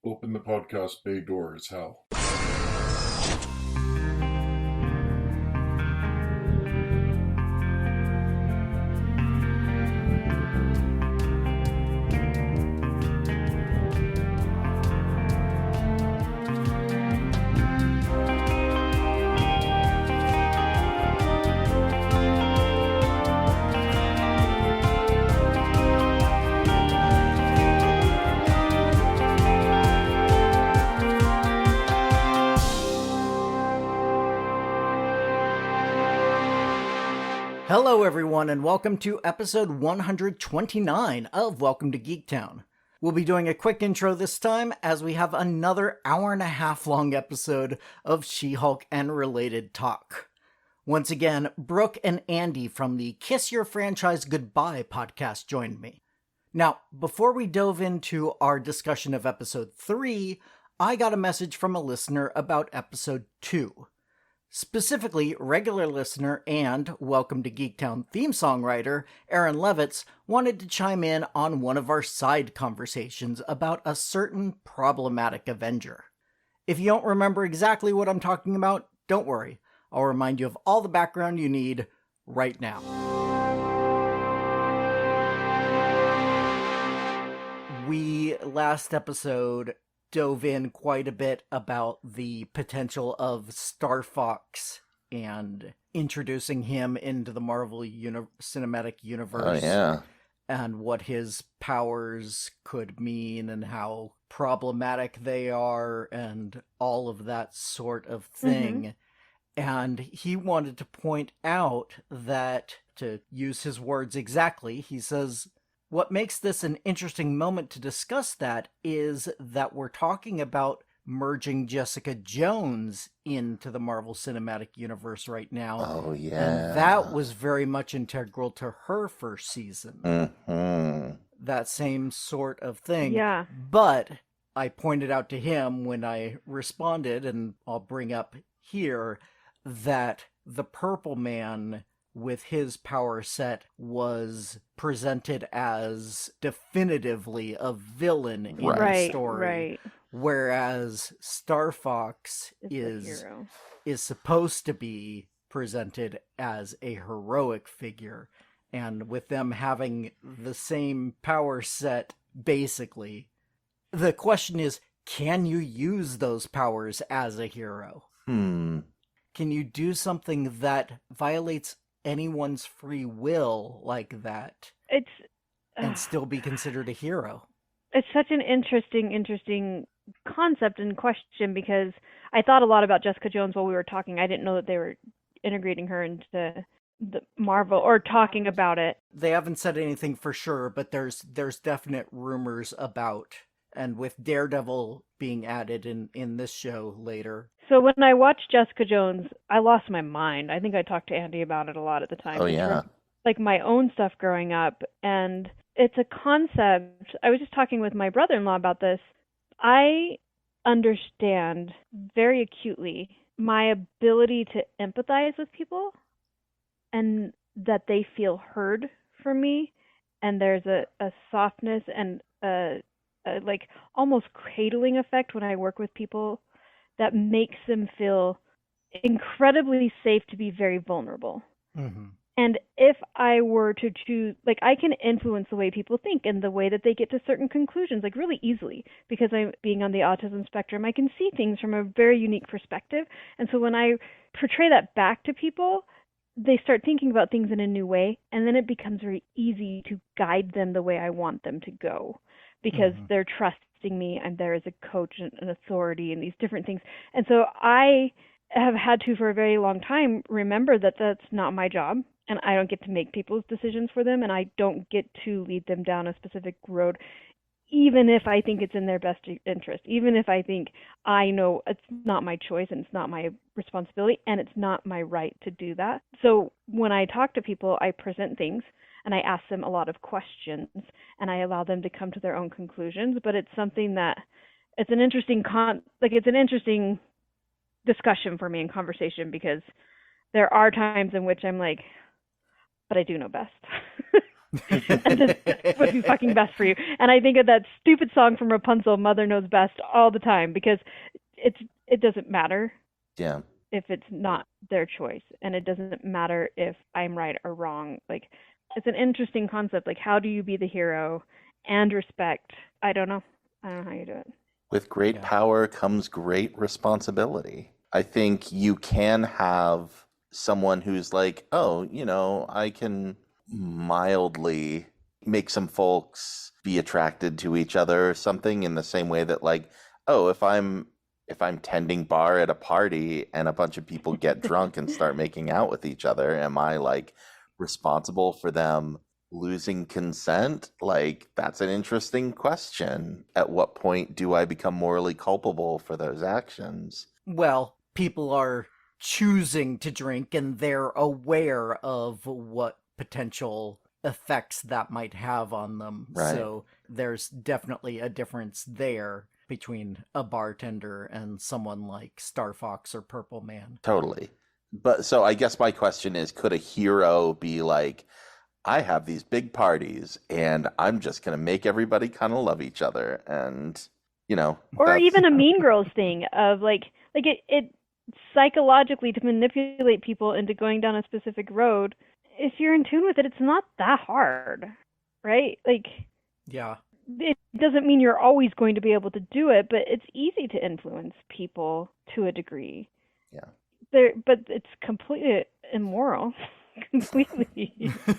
Open the podcast bay door as hell. Hello everyone and welcome to episode 129 of Welcome to Geektown. We'll be doing a quick intro this time as we have another hour and a half long episode of She-Hulk and related talk. Once again, Brooke and Andy from the Kiss Your Franchise Goodbye podcast joined me. Now, before we dove into our discussion of episode 3, I got a message from a listener about episode 2. Specifically, regular listener and Welcome to Geektown theme song writer Aaron Levitz wanted to chime in on one of our side conversations about a certain problematic Avenger. If you don't remember exactly what I'm talking about, don't worry. I'll remind you of all the background you need right now. We, last episode, dove in quite a bit about the potential of Star Fox and introducing him into the Marvel Cinematic Universe. Oh, yeah. And what his powers could mean and how problematic they are and all of that sort of thing. And he wanted to point out that, to use his words exactly, he says, what makes this an interesting moment to discuss that is that we're talking about merging Jessica Jones into the Marvel Cinematic Universe right now. Oh, yeah. And that was very much integral to her first season. Mm-hmm. That same sort of thing. Yeah. But I pointed out to him when I responded, and I'll bring up here, that the Purple Man with his power set was presented as definitively a villain in the story. Right. Whereas Star Fox is supposed to be presented as a heroic figure. And with them having the same power set, basically, the question is, can you use those powers as a hero? Can you do something that violates anyone's free will like that and still be considered a hero? It's such an interesting concept and question, because I thought a lot about Jessica Jones while we were talking. I didn't know that they were integrating her into the Marvel or talking about it. They haven't said anything for sure, but there's definite rumors about, and with Daredevil being added in this show later. So when I watched Jessica Jones, I lost my mind. I think I talked to Andy about it a lot at the time. Oh, yeah. Like my own stuff growing up. And it's a concept. I was just talking with my brother-in-law about this. I understand very acutely my ability to empathize with people and that they feel heard from me. And there's a softness and a like almost cradling effect when I work with people that makes them feel incredibly safe to be very vulnerable. Mm-hmm. And if I were to choose, like, I can influence the way people think and the way that they get to certain conclusions, like, really easily, because I'm being on the autism spectrum, I can see things from a very unique perspective. And so when I portray that back to people, they start thinking about things in a new way, and then it becomes very easy to guide them the way I want them to go, because they're trusting me. I'm there as a coach and an authority and these different things. And so I have had to, for a very long time, remember that that's not my job, and I don't get to make people's decisions for them, and I don't get to lead them down a specific road, even if I think it's in their best interest, even if I think I know it's not my choice and it's not my responsibility and it's not my right to do that. So when I talk to people, I present things and I ask them a lot of questions and I allow them to come to their own conclusions. But it's something that it's an interesting discussion for me in conversation, because there are times in which I'm like, but I do know best. and this would be fucking best for you. And I think of that stupid song from Rapunzel, Mother Knows Best, all the time, because it doesn't matter Yeah. if it's not their choice, and it doesn't matter if I'm right or wrong. Like, it's an interesting concept. Like, how do you be the hero and respect? I don't know how you do it. With great power comes great responsibility. I think you can have someone who's like, oh, I can mildly make some folks be attracted to each other or something, in the same way that, like, oh, if I'm tending bar at a party and a bunch of people get drunk and start making out with each other, am I, like, responsible for them losing consent? Like, that's an interesting question. At what point do I become morally culpable for those actions? Well, people are choosing to drink and they're aware of what potential effects that might have on them. Right. So there's definitely a difference there between a bartender and someone like Star Fox or Purple Man. Totally. But so I guess my question is, could a hero be like, I have these big parties and I'm just going to make everybody kind of love each other, and, Or even a Mean Girls thing of like it psychologically, to manipulate people into going down a specific road. If you're in tune with it, it's not that hard, right? Like, yeah, it doesn't mean you're always going to be able to do it, but it's easy to influence people to a degree. Yeah. But it's completely immoral. Completely.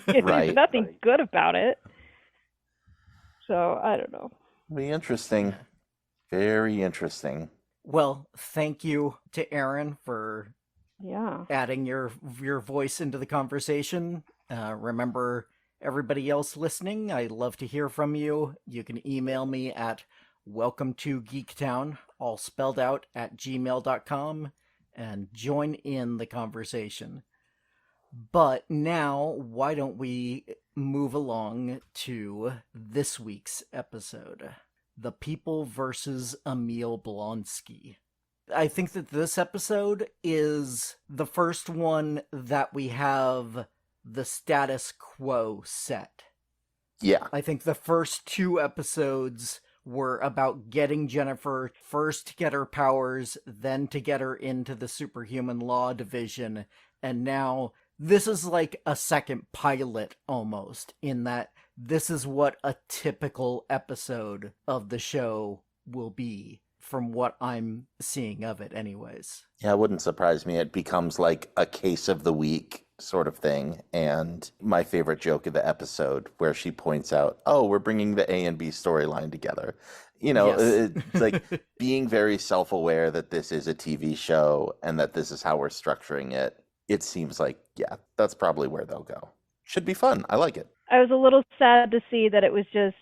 Right. There's nothing good about it. So, I don't know. Be interesting. Very interesting. Well, thank you to Aaron for Yeah. adding your voice into the conversation. Remember, everybody else listening, I'd love to hear from you. You can email me at welcometogeektown, all spelled out, at gmail.com, and join in the conversation. But now, why don't we move along to this week's episode? The People versus Emil Blonsky. I think that this episode is the first one that we have the status quo set. Yeah. I think the first two episodes were about getting Jennifer first to get her powers, then to get her into the superhuman law division, and now this is like a second pilot almost, in that this is what a typical episode of the show will be, from what I'm seeing of it anyways. Yeah, it wouldn't surprise me. It becomes like a case of the week sort of thing. And my favorite joke of the episode, where she points out, oh, we're bringing the A and B storyline together. Yes. It's like being very self-aware that this is a TV show and that this is how we're structuring it. It seems like, yeah, that's probably where they'll go. Should be fun. I like it. I was a little sad to see that it was just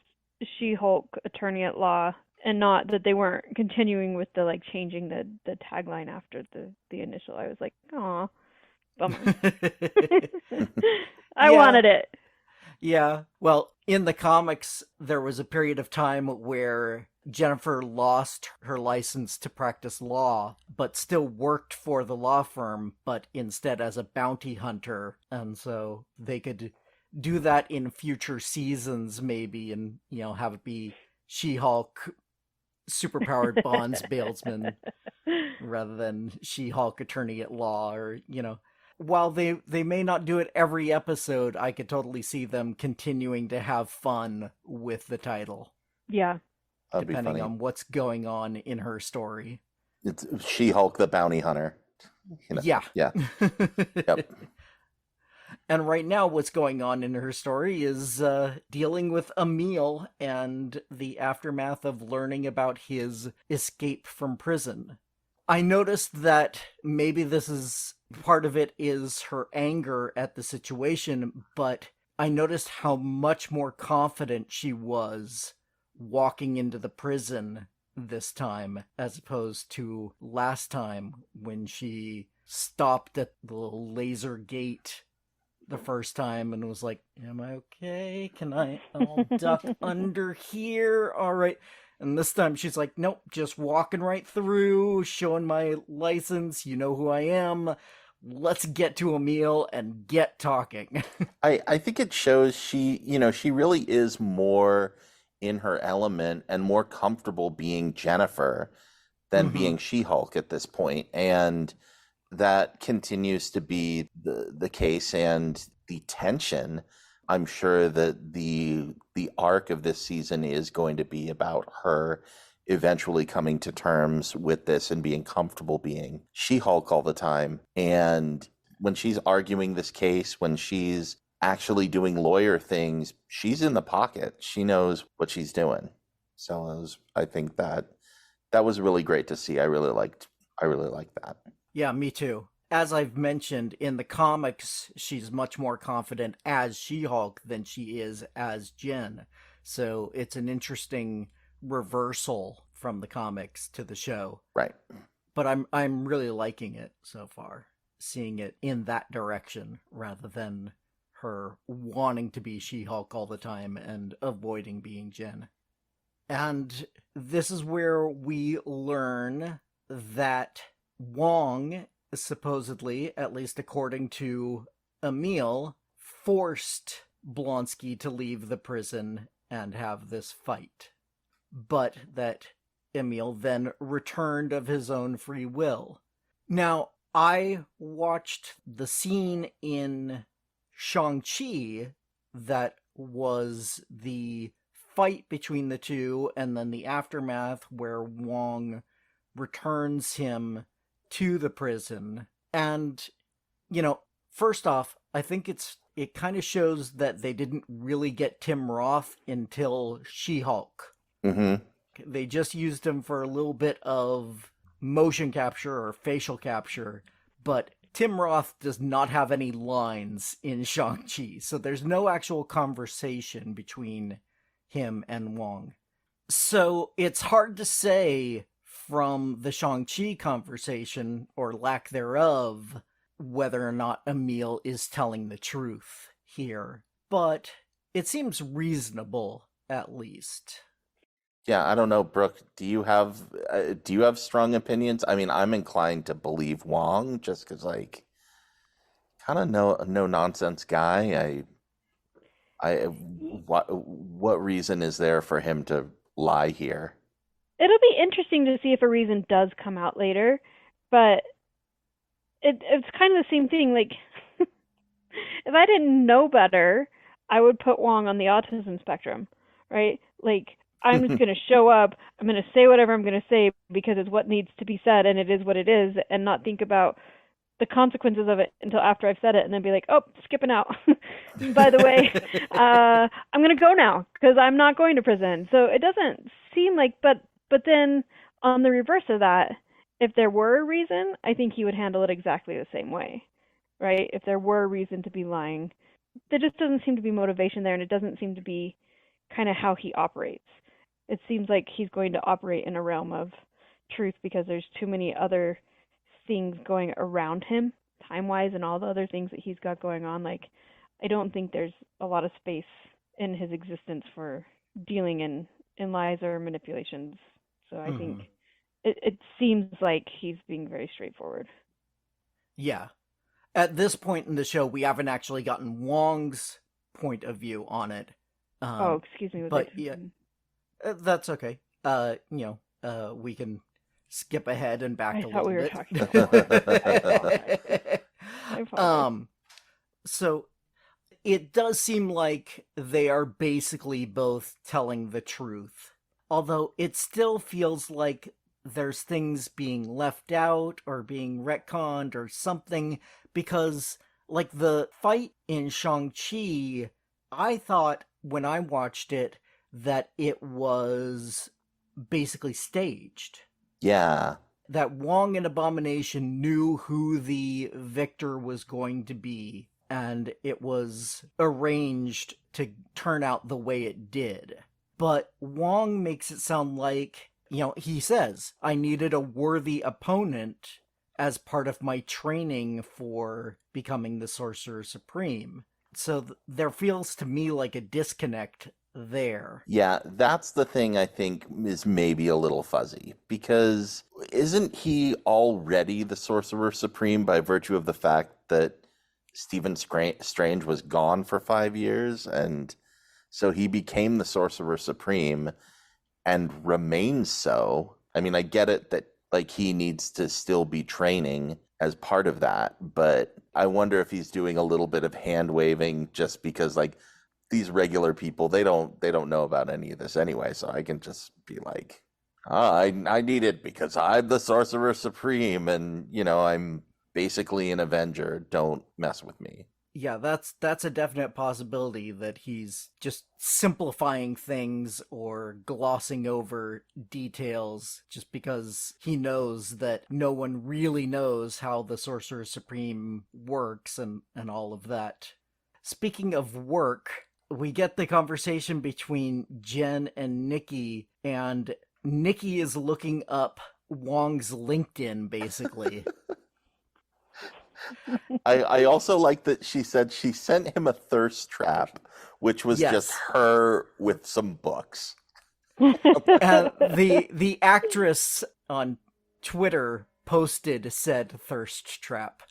She-Hulk Attorney at Law, and not that they weren't continuing with the, like, changing the tagline after the initial. I was like, aw, bummer. I wanted it. Yeah. Well, in the comics, there was a period of time where Jennifer lost her license to practice law, but still worked for the law firm, but instead as a bounty hunter. And so they could do that in future seasons, maybe, and, have it be She-Hulk, superpowered bonds bailsman, rather than She-Hulk Attorney at Law, or, While they may not do it every episode, I could totally see them continuing to have fun with the title. Yeah. That'd be depending funny. on what's going on in her story. It's She-Hulk the Bounty Hunter. Yeah. Yeah. Yep. And right now, what's going on in her story is dealing with Emil and the aftermath of learning about his escape from prison. I noticed that maybe this is part of it is her anger at the situation, but I noticed how much more confident she was walking into the prison this time, as opposed to last time when she stopped at the little laser gate the first time and was like, am I okay? I'll duck under here? All right. And this time she's like, nope, just walking right through, showing my license. You know who I am. let's get to a meal and get talking. I think it shows she really is more in her element and more comfortable being Jennifer than being She-Hulk at this point. And that continues to be the case, and the tension. I'm sure that the arc of this season is going to be about her eventually coming to terms with this and being comfortable being She-Hulk all the time. And when she's arguing this case, when she's actually doing lawyer things, she's in the pocket. She knows what she's doing. So I think that was really great to see. I really liked that. Yeah, me too. As I've mentioned, in the comics, she's much more confident as She-Hulk than she is as Jen. So it's an interesting reversal from the comics to the show. Right. But I'm really liking it so far, seeing it in that direction rather than her wanting to be She-Hulk all the time and avoiding being Jen. And this is where we learn that Wong, supposedly, at least according to Emil, forced Blonsky to leave the prison and have this fight. But that Emil then returned of his own free will. Now, I watched the scene in Shang-Chi that was the fight between the two, and then the aftermath where Wong returns him to the prison. And, first off, I think it kind of shows that they didn't really get Tim Roth until She-Hulk. Mm-hmm. They just used him for a little bit of motion capture or facial capture, but Tim Roth does not have any lines in Shang-Chi, so there's no actual conversation between him and Wong. So it's hard to say from the Shang-Chi conversation, or lack thereof, whether or not Emil is telling the truth here. But it seems reasonable, at least. Yeah, I don't know, Brooke. Do you have strong opinions? I mean, I'm inclined to believe Wong just because, kind of no nonsense guy. What reason is there for him to lie here? It'll be interesting to see if a reason does come out later, but it's kind of the same thing. Like, if I didn't know better, I would put Wong on the autism spectrum, right? Like, I'm just going to show up, I'm going to say whatever I'm going to say because it's what needs to be said and it is what it is, and not think about the consequences of it until after I've said it, and then be like, oh, skipping out. By the way, I'm going to go now because I'm not going to prison. So it doesn't seem like, but then on the reverse of that, if there were a reason, I think he would handle it exactly the same way, right? If there were a reason to be lying, there just doesn't seem to be motivation there, and it doesn't seem to be kind of how he operates. It seems like he's going to operate in a realm of truth because there's too many other things going around him, time-wise, and all the other things that he's got going on. Like, I don't think there's a lot of space in his existence for dealing in lies or manipulations. So I think it seems like he's being very straightforward. Yeah. At this point in the show, we haven't actually gotten Wong's point of view on it. Excuse me. But yeah, that's okay. We can skip ahead and back a little bit. I thought we were talking about I apologize. So it does seem like they are basically both telling the truth, although it still feels like there's things being left out or being retconned or something, because like the fight in Shang-Chi, I thought when I watched it that it was basically staged. Yeah. That Wong and Abomination knew who the victor was going to be, and it was arranged to turn out the way it did. But Wong makes it sound like, he says, I needed a worthy opponent as part of my training for becoming the Sorcerer Supreme. So there feels to me like a disconnect there. Yeah, that's the thing I think is maybe a little fuzzy, because isn't he already the Sorcerer Supreme by virtue of the fact that Stephen Strange was gone for 5 years, and so he became the Sorcerer Supreme and remains so? I mean, I get it that like he needs to still be training as part of that, but I wonder if he's doing a little bit of hand waving just because like these regular people, they don't know about any of this anyway, so I can just be like, I need it because I'm the Sorcerer Supreme and, you know, I'm basically an Avenger. Don't mess with me. Yeah, that's a definite possibility that he's just simplifying things or glossing over details just because he knows that no one really knows how the Sorcerer Supreme works and all of that. Speaking of work, we get the conversation between Jen and Nikki, and Nikki is looking up Wong's LinkedIn, basically. I also like that she said she sent him a thirst trap, which was just her with some books. The actress on Twitter posted said thirst trap.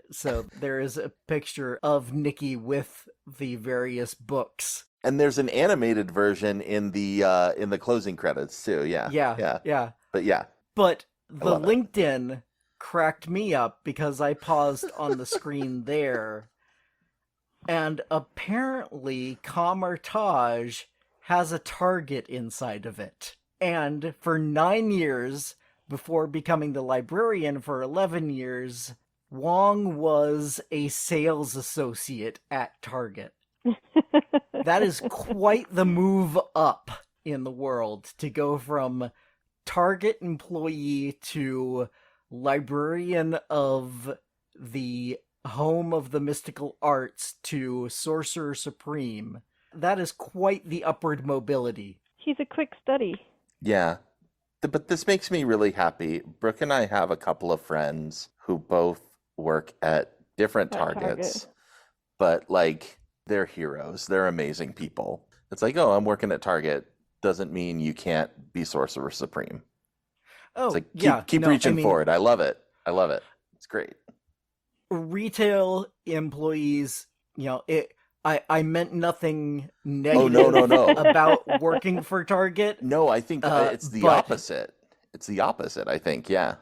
So there is a picture of Nikki with the various books. And there's an animated version in the closing credits too. Yeah. But the LinkedIn cracked me up because I paused on the screen there, and apparently Kamartaj has a Target inside of it. And for 9 years, before becoming the librarian for 11 years, Wong was a sales associate at Target. That is quite the move up in the world, to go from Target employee to librarian of the home of the mystical arts to Sorcerer Supreme. That is quite the upward mobility. He's a quick study. Yeah. But this makes me really happy. Brooke and I have a couple of friends who both work at different Targets, but like they're heroes. They're amazing people. It's like, oh, I'm working at Target doesn't mean you can't be Sorcerer Supreme. Oh, it's like, keep reaching for it. I love it. It's great. Retail employees, you know, I meant nothing negative no. about working for Target. No, I think it's the opposite. It's the opposite, I think, yeah.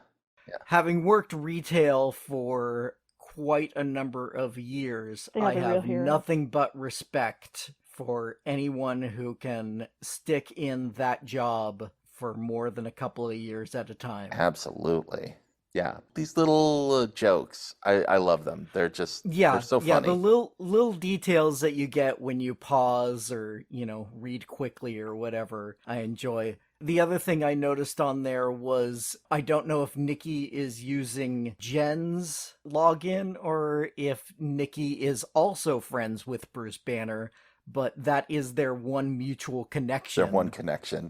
Having worked retail for quite a number of years, I have nothing but respect for anyone who can stick in that job for more than a couple of years at a time. Absolutely. Yeah. These little jokes, I love them. They're just, they're so funny. Yeah, the little details that you get when you pause or, you know, read quickly or whatever, I enjoy. The other thing I noticed on there was, I don't know if Nikki is using Jen's login or if Nikki is also friends with Bruce Banner, but that is their one mutual connection.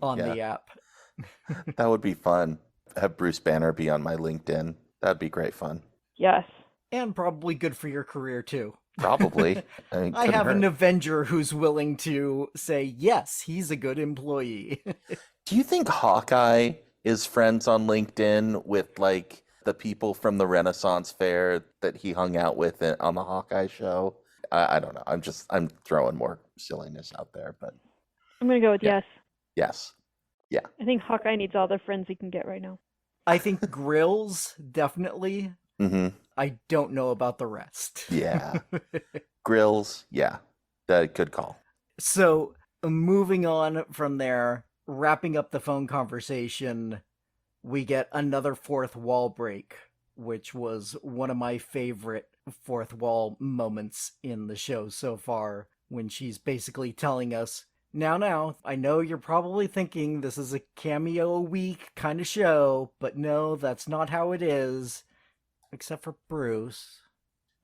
On the app. That would be fun. Have Bruce Banner be on my LinkedIn. That'd be great fun. Yes. And probably good for your career, too. Probably. I have an Avenger who's willing to say, yes, he's a good employee. Do you think Hawkeye is friends on LinkedIn with, like, the people from the Renaissance Fair that he hung out with on the Hawkeye show? I don't know. I'm throwing more silliness out there, but I'm going to go with yes. Yes. Yeah. I think Hawkeye needs all the friends he can get right now. I think Grills, definitely. Mm-hmm. I don't know about the rest. Yeah. Grills, yeah. Good call. So, moving on from there, wrapping up the phone conversation, we get another fourth wall break, which was one of my favorite fourth wall moments in the show so far, when she's basically telling us, Now, I know you're probably thinking this is a cameo a week kind of show, but no, that's not how it is. Except for Bruce,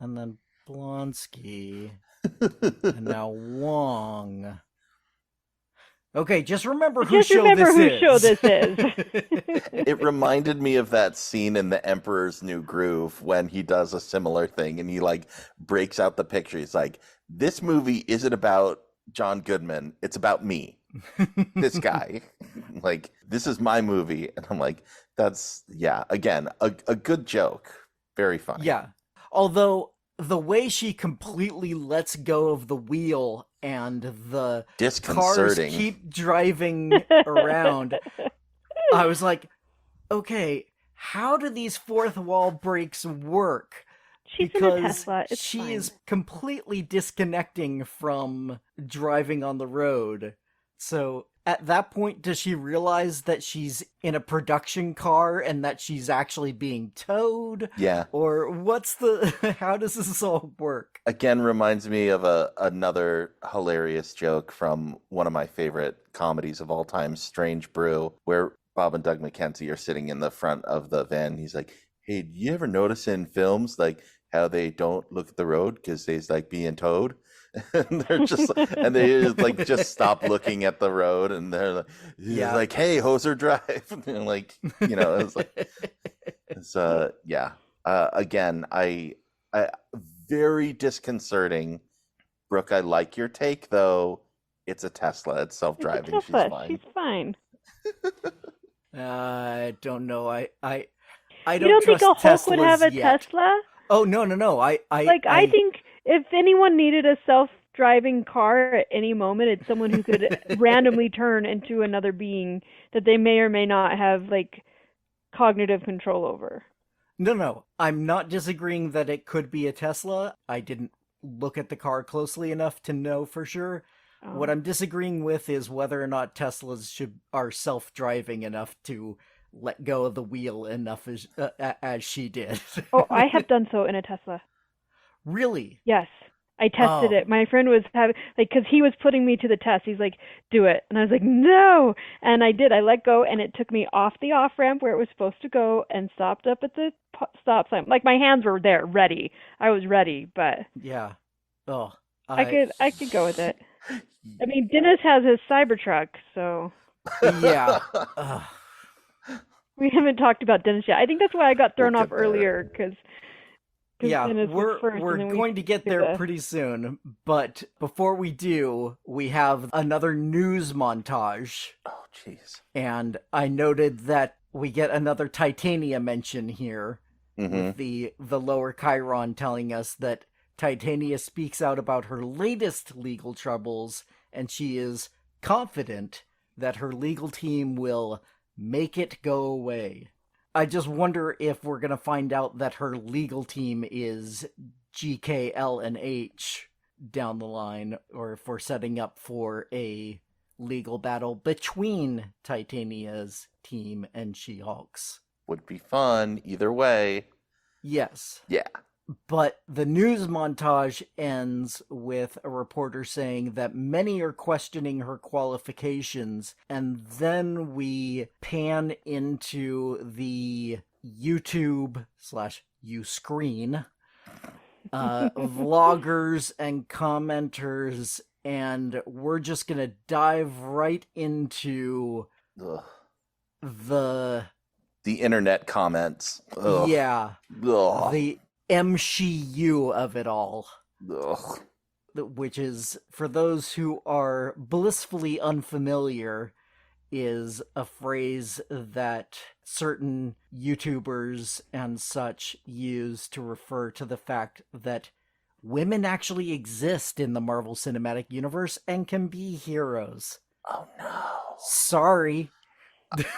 and then Blonsky, and now Wong. Okay, just remember whose show this is. It reminded me of that scene in The Emperor's New Groove when he does a similar thing, and he, like, breaks out the picture. He's like, this movie isn't about John Goodman, it's about me. this guy. Like, this is my movie. And I'm like, that's, yeah, again, a good joke. Very funny. Yeah. Although the way she completely lets go of the wheel and the cars Disconcerting. keep driving around, I was like, okay, how do these fourth wall breaks work? She's in a Tesla. It's she fine. is completely disconnecting from driving on the road. So at that point, does she realize that she's in a production car and that she's actually being towed? Yeah. Or how does this all work? Again, reminds me of another hilarious joke from one of my favorite comedies of all time, Strange Brew, where Bob and Doug McKenzie are sitting in the front of the van. He's like, hey, do you ever notice in films, like, how they don't look at the road because they's like being towed? And they're just, and they like just stop looking at the road, and they're like, Yeah. like, hey, hoser drive. And they're like, it's like, yeah. Again, I very disconcerting. Brooke, I like your take though. It's a Tesla. It's self-driving. It's a Tesla. She's fine. She's fine. I don't know. I You don't don't think trust a Hulk would Teslas have a yet. Tesla? Oh no! I think if anyone needed a self-driving car at any moment, it's someone who could randomly turn into another being that they may or may not have like cognitive control over. No. I'm not disagreeing that it could be a Tesla. I didn't look at the car closely enough to know for sure. What I'm disagreeing with is whether or not Teslas are self-driving enough to let go of the wheel enough as she did. Oh, I have done so in a Tesla. Really? Yes. I tested it. My friend was having, because he was putting me to the test. He's like, do it. And I was like, no. And I did. I let go, and it took me off the off-ramp where it was supposed to go and stopped up at the stop sign. Like, my hands were there, ready. I was ready, but Yeah. Oh. I could go with it. I mean, Dennis has his Cybertruck, so Yeah. we haven't talked about Dennis yet. I think that's why I got thrown We'll off get there. earlier, because Yeah, Dennis was first, we're and then we going to get do there the- pretty soon. But before we do, we have another news montage. Oh, jeez. And I noted that we get another Titania mention here, Mm-hmm. with the lower Chiron telling us that Titania speaks out about her latest legal troubles, and she is confident that her legal team will make it go away. I just wonder if we're going to find out that her legal team is GKL and H down the line, or if we're setting up for a legal battle between Titania's team and She-Hulk's. Would be fun either way. Yes. Yeah. But the news montage ends with a reporter saying that many are questioning her qualifications, and then we pan into the YouTube / Uscreen vloggers and commenters, and we're just gonna dive right into Ugh. the internet comments. Ugh. yeah Ugh. the MCU of it all, Ugh. which is, for those who are blissfully unfamiliar, is a phrase that certain YouTubers and such use to refer to the fact that women actually exist in the Marvel Cinematic Universe and can be heroes. Oh no. Sorry.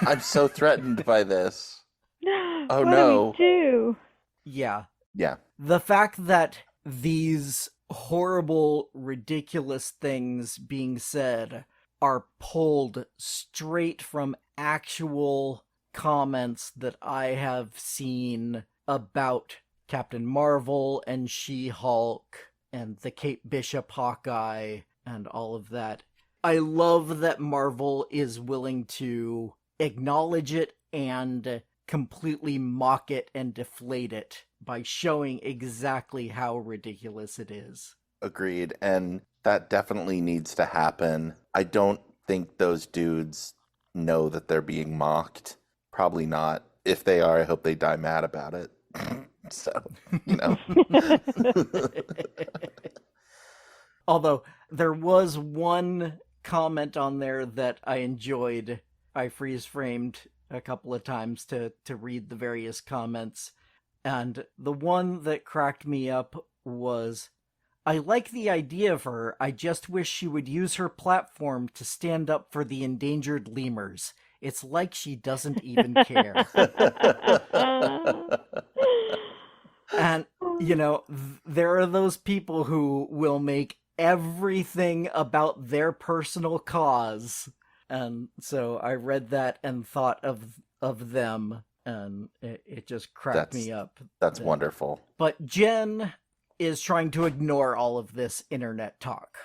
I'm so threatened by this. Oh what no. do we do? Yeah. Yeah. The fact that these horrible, ridiculous things being said are pulled straight from actual comments that I have seen about Captain Marvel and She-Hulk and the Kate Bishop Hawkeye and all of that. I love that Marvel is willing to acknowledge it and completely mock it and deflate it by showing exactly how ridiculous it is. Agreed. And that definitely needs to happen. I don't think those dudes know that they're being mocked. Probably not. If they are, I hope they die mad about it. So, you know. Although there was one comment on there that I enjoyed. I freeze framed a couple of times to read the various comments. And the one that cracked me up was, I like the idea of her. I just wish she would use her platform to stand up for the endangered lemurs. It's like she doesn't even care. And, there are those people who will make everything about their personal cause. And so I read that and thought of them, and it just cracked me up. That's wonderful. But Jen is trying to ignore all of this internet talk.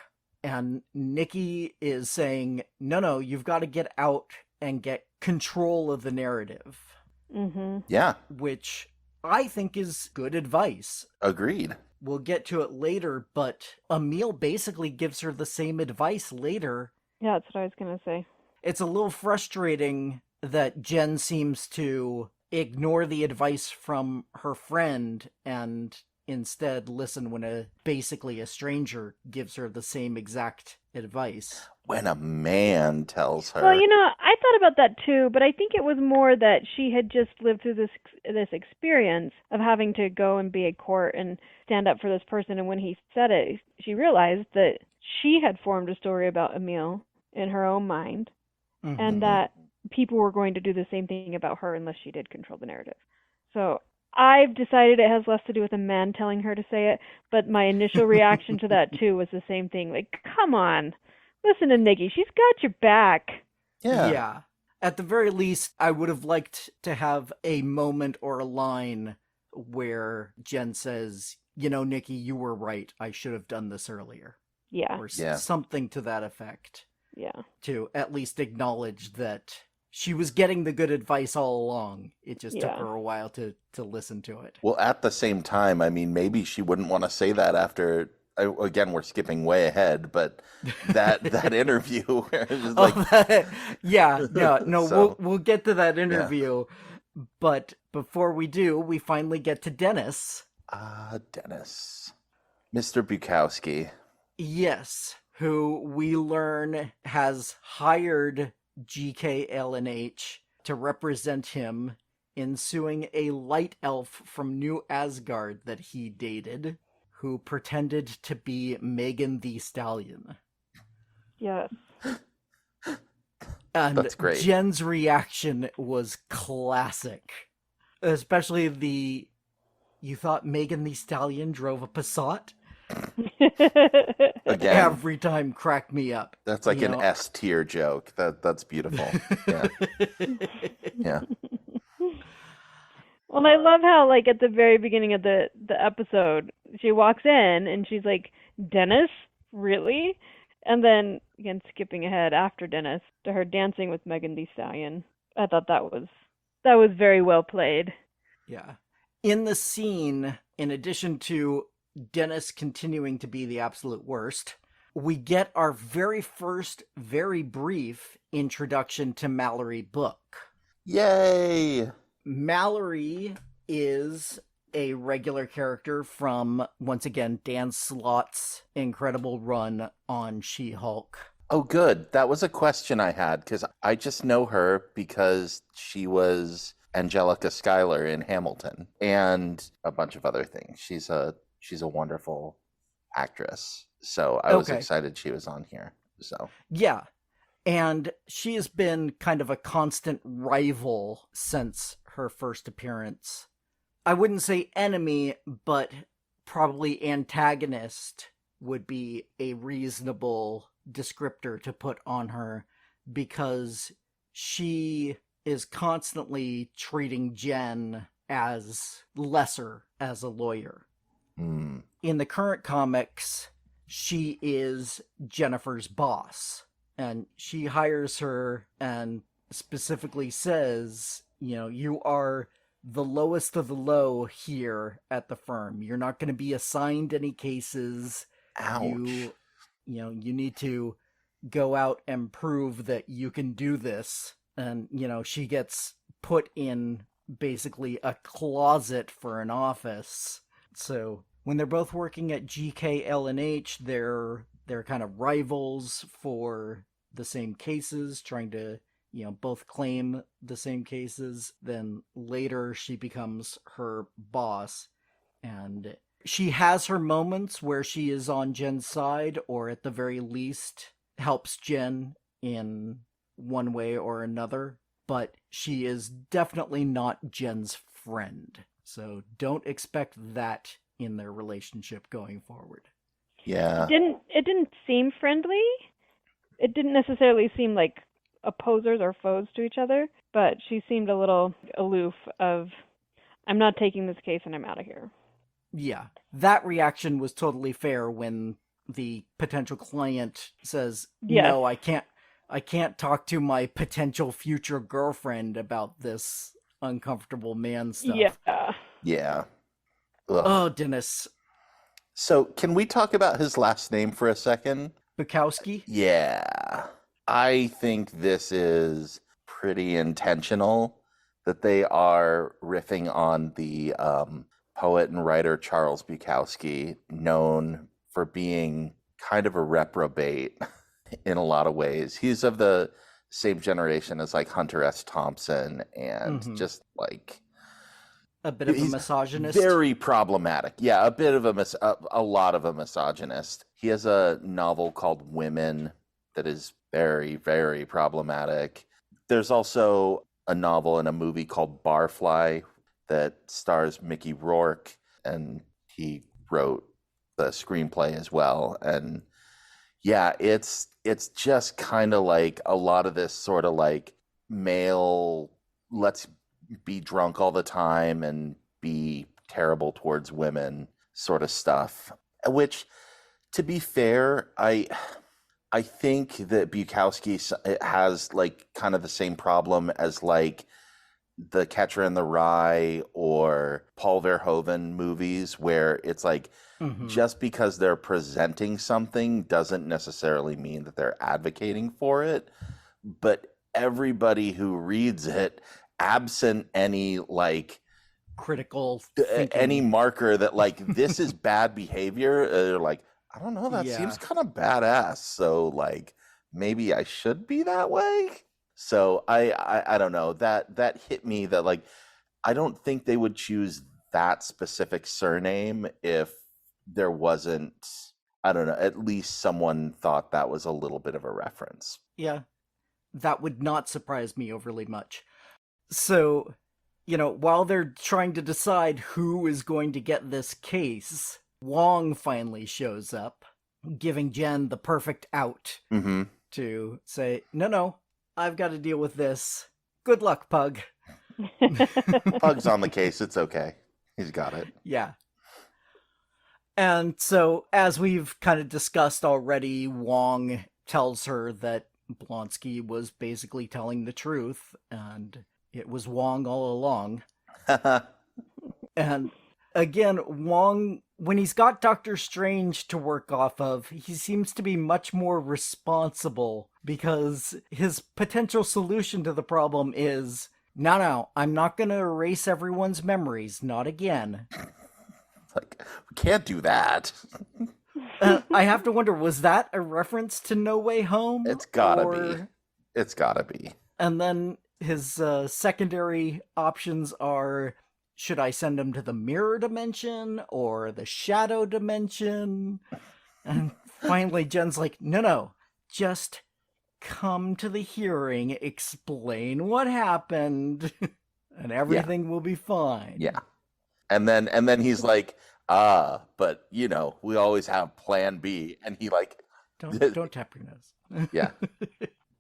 And Nikki is saying, no, you've got to get out and get control of the narrative. Mm-hmm. Yeah. Which I think is good advice. Agreed. We'll get to it later, but Emil basically gives her the same advice later. Yeah, that's what I was going to say. It's a little frustrating that Jen seems to ignore the advice from her friend and instead listen when basically a stranger gives her the same exact advice. When a man tells her. Well, I thought about that too, but I think it was more that she had just lived through this experience of having to go and be at court and stand up for this person, and when he said it, she realized that she had formed a story about Emil in her own mind, Mm-hmm. and that people were going to do the same thing about her unless she did control the narrative. So I've decided it has less to do with a man telling her to say it, but my initial reaction to that too was the same thing. Like, come on, listen to Nikki. She's got your back. Yeah. At the very least, I would have liked to have a moment or a line where Jen says, Nikki, you were right. I should have done this earlier. Yeah. Or something to that effect. Yeah. To at least acknowledge that she was getting the good advice all along. It just took her a while to listen to it. Well, at the same time, I mean, maybe she wouldn't want to say that after, again, we're skipping way ahead, but that interview. We'll get to that interview. Yeah. But before we do, we finally get to Dennis. Dennis. Mr. Bukowski. Yes, who we learn has hired GKLNH to represent him in suing a light elf from New Asgard that he dated, who pretended to be Megan Thee Stallion. Yes. And that's great. Jen's reaction was classic. Especially you thought Megan Thee Stallion drove a Passat? Again, every time cracked me up. That's like an S tier joke. That's beautiful. Yeah. Yeah. Well, I love how, like, at the very beginning of the episode, she walks in and she's like, Dennis? Really? And then, again, skipping ahead after Dennis, to her dancing with Megan Thee Stallion. I thought that was very well played. Yeah. In the scene, in addition to Dennis continuing to be the absolute worst, we get our very first, very brief introduction to Mallory Book. Yay! Mallory is a regular character from, once again, Dan Slott's incredible run on She-Hulk. Oh, good. That was a question I had, because I just know her because she was Angelica Schuyler in Hamilton and a bunch of other things. She's a wonderful actress. So I was excited she was on here. So yeah. And she has been kind of a constant rival since her first appearance. I wouldn't say enemy, but probably antagonist would be a reasonable descriptor to put on her, because she is constantly treating Jen as lesser as a lawyer. Mm. In the current comics, she is Jennifer's boss, and she hires her and specifically says, you are the lowest of the low here at the firm. You're not going to be assigned any cases. Ouch. You need to go out and prove that you can do this. And, she gets put in basically a closet for an office. So when they're both working at GKLNH, they're kind of rivals for the same cases, trying to, both claim the same cases. Then later she becomes her boss, and she has her moments where she is on Jen's side, or at the very least helps Jen in one way or another, but she is definitely not Jen's friend. So don't expect that in their relationship going forward. Yeah. It didn't seem friendly. It didn't necessarily seem like opposers or foes to each other, but she seemed a little aloof of, I'm not taking this case and I'm out of here. Yeah, that reaction was totally fair when the potential client says, Yes. "No, I can't talk to my potential future girlfriend about this uncomfortable man stuff." Yeah. Yeah. Ugh. Oh, Dennis So, can we talk about his last name for a second? Bukowski? Yeah. I think this is pretty intentional that they are riffing on the poet and writer Charles Bukowski, known for being kind of a reprobate in a lot of ways. He's of the same generation as like Hunter S. Thompson and just like a bit of a he's misogynist. Very problematic. Yeah, a bit of a lot of a misogynist. He has a novel called Women that is very, very problematic. There's also a novel and a movie called Barfly that stars Mickey Rourke, and he wrote the screenplay as well. And yeah, it's just kind of like a lot of this sort of like male, let's be drunk all the time and be terrible towards women sort of stuff, which, to be fair, I think that Bukowski has like kind of the same problem as like The Catcher in the Rye or Paul Verhoeven movies, where it's like just because they're presenting something doesn't necessarily mean that they're advocating for it. But everybody who reads it, absent any like critical thinking, any marker that like this is bad behavior, they're like, I don't know, that seems kind of badass, so like maybe I should be that way. So I don't know, that hit me, that like I don't think they would choose that specific surname if there wasn't, I don't know, at least someone thought that was a little bit of a reference. Yeah, that would not surprise me overly much. So, while they're trying to decide who is going to get this case, Wong finally shows up, giving Jen the perfect out to say, no, I've got to deal with this. Good luck, Pug. Pug's on the case. It's okay. He's got it. Yeah. And so, as we've kind of discussed already, Wong tells her that Blonsky was basically telling the truth, and it was Wong all along. And again, Wong, when he's got Doctor Strange to work off of, he seems to be much more responsible, because his potential solution to the problem is, no, I'm not going to erase everyone's memories, not again. Like, we can't do that. I have to wonder, was that a reference to No Way Home? It's gotta be. It's gotta be. And then his secondary options are, should I send him to the mirror dimension or the shadow dimension? And finally Jen's like, no, just come to the hearing, explain what happened, and everything will be fine. Yeah. And then he's like, but we always have plan B. And he like, don't tap your nose. Yeah.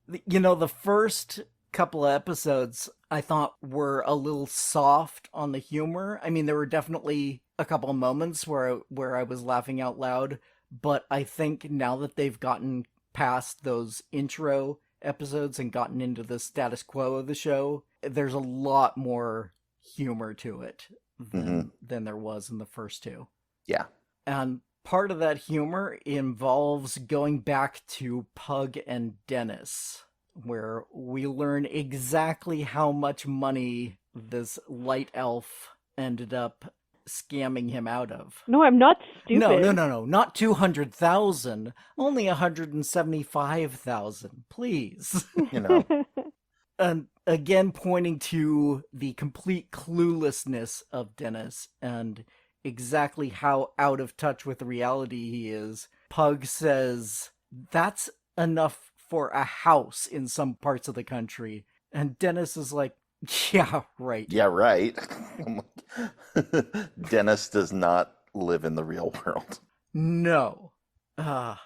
The first couple of episodes I thought were a little soft on the humor. I mean, there were definitely a couple of moments where I was laughing out loud, but I think now that they've gotten past those intro episodes and gotten into the status quo of the show, there's a lot more humor to it than there was in the first two. Yeah. And part of that humor involves going back to Pug and Dennis, where we learn exactly how much money this light elf ended up scamming him out of. No, I'm not stupid. No. Not 200,000. Only 175,000. Please. You know. And again, pointing to the complete cluelessness of Dennis and exactly how out of touch with reality he is, Pug says, that's enough for a house in some parts of the country. And Dennis is like, yeah, right. Yeah, right. Dennis does not live in the real world. No. I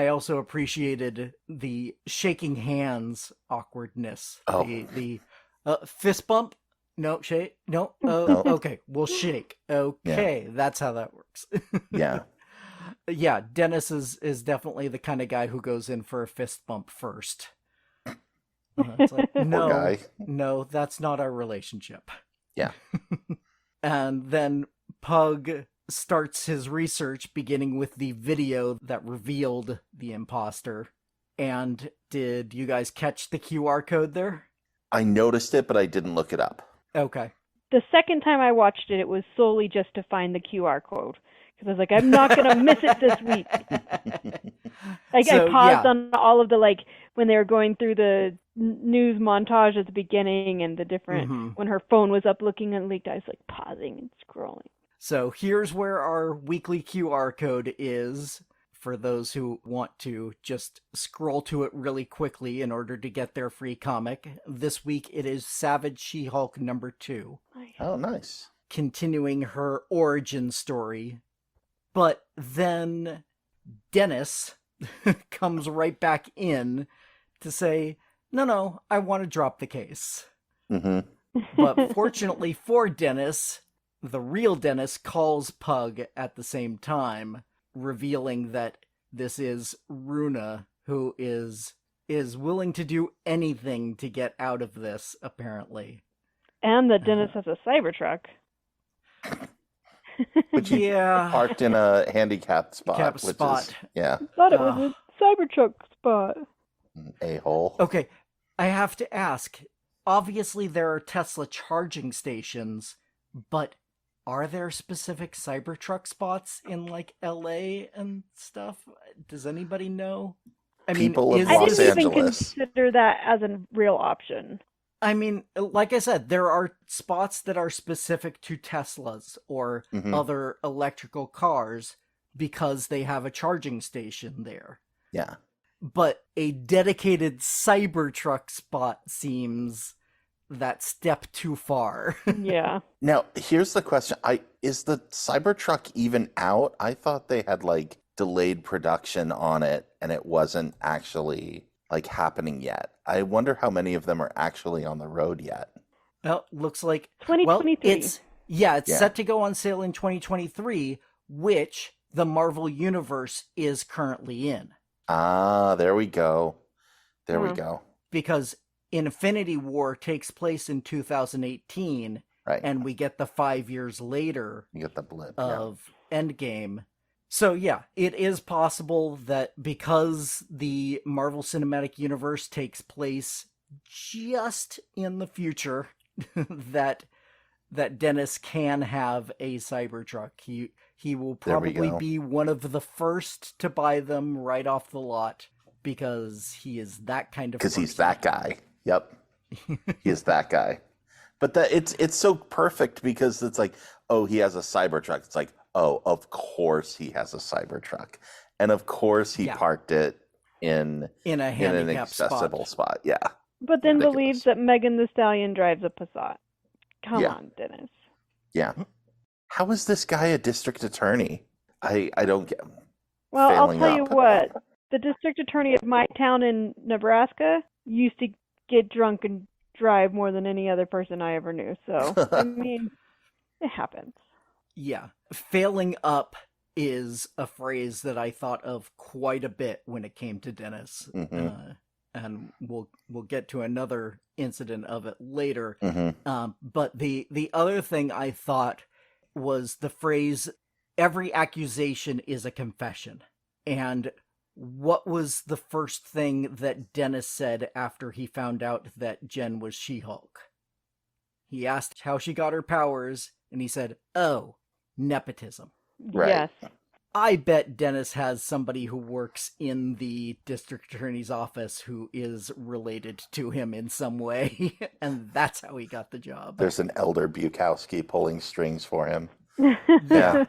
also appreciated the shaking hands awkwardness. Oh. The fist bump. No, shake. No. No. Okay. We'll shake. Okay. That's how that works. Yeah. Yeah. Dennis is definitely the kind of guy who goes in for a fist bump first. It's like, Poor guy. no, that's not our relationship. Yeah. And then Pug starts his research, beginning with the video that revealed the imposter. And did you guys catch the QR code there? I noticed it, but I didn't look it up. Okay. The second time I watched it, it was solely just to find the QR code. Because I was like, I'm not going to miss it this week. I paused on all of the, when they were going through the news montage at the beginning and the different, when her phone was up looking and leaked, I was pausing and scrolling. So here's where our weekly QR code is for those who want to just scroll to it really quickly in order to get their free comic. This week it is Savage She-Hulk #2. Oh, nice. Continuing her origin story. But then Dennis comes right back in to say, no, I want to drop the case. Mm-hmm. But fortunately for Dennis, the real Dennis calls Pug at the same time, revealing that this is Runa, who is willing to do anything to get out of this, apparently. And that Dennis has a Cybertruck. Which he parked in a handicapped spot. Is, yeah. I thought it was a Cybertruck spot. A-hole. Okay, I have to ask. Obviously, there are Tesla charging stations, but are there specific Cybertruck spots in, LA and stuff? Does anybody know? People of I Los didn't even Angeles consider that as a real option. I mean, like I said, there are spots that are specific to Teslas or other electrical cars because they have a charging station there. Yeah. But a dedicated Cybertruck spot seems that step too far. Yeah. Now, here's the question. Is the Cybertruck even out? I thought they had, delayed production on it, and it wasn't actually happening yet. I wonder how many of them are actually on the road yet. Well, looks like 2023. It's set to go on sale in 2023, which the Marvel Universe is currently in. Ah, there we go. There we go. Because Infinity War takes place in 2018, right? And we get the 5 years later you get the blip of Endgame. So yeah, it is possible that because the Marvel Cinematic Universe takes place just in the future, that Dennis can have a Cybertruck. He will probably be one of the first to buy them right off the lot because he is that kind of person. Because he's that guy. Yep. He is that guy. But it's so perfect because it's he has a Cybertruck. It's oh, of course he has a Cybertruck. And of course he parked it in an accessible spot. Yeah. But then believes that Megan Thee Stallion drives a Passat. Come on, Dennis. Yeah. How is this guy a district attorney? I don't get. Well, I'll tell you what. The district attorney of my town in Nebraska used to get drunk and drive more than any other person I ever knew. So, I mean, it happens. Yeah. Failing up is a phrase that I thought of quite a bit when it came to Dennis. Mm-hmm. And we'll get to another incident of it later. Mm-hmm. But the other thing I thought was the phrase, every accusation is a confession. And what was the first thing that Dennis said after he found out that Jen was She-Hulk? He asked how she got her powers, and he said, "Oh, nepotism. Right. Yes. I bet Dennis has somebody who works in the district attorney's office who is related to him in some way, and that's how he got the job. There's an elder Bukowski pulling strings for him. Yeah.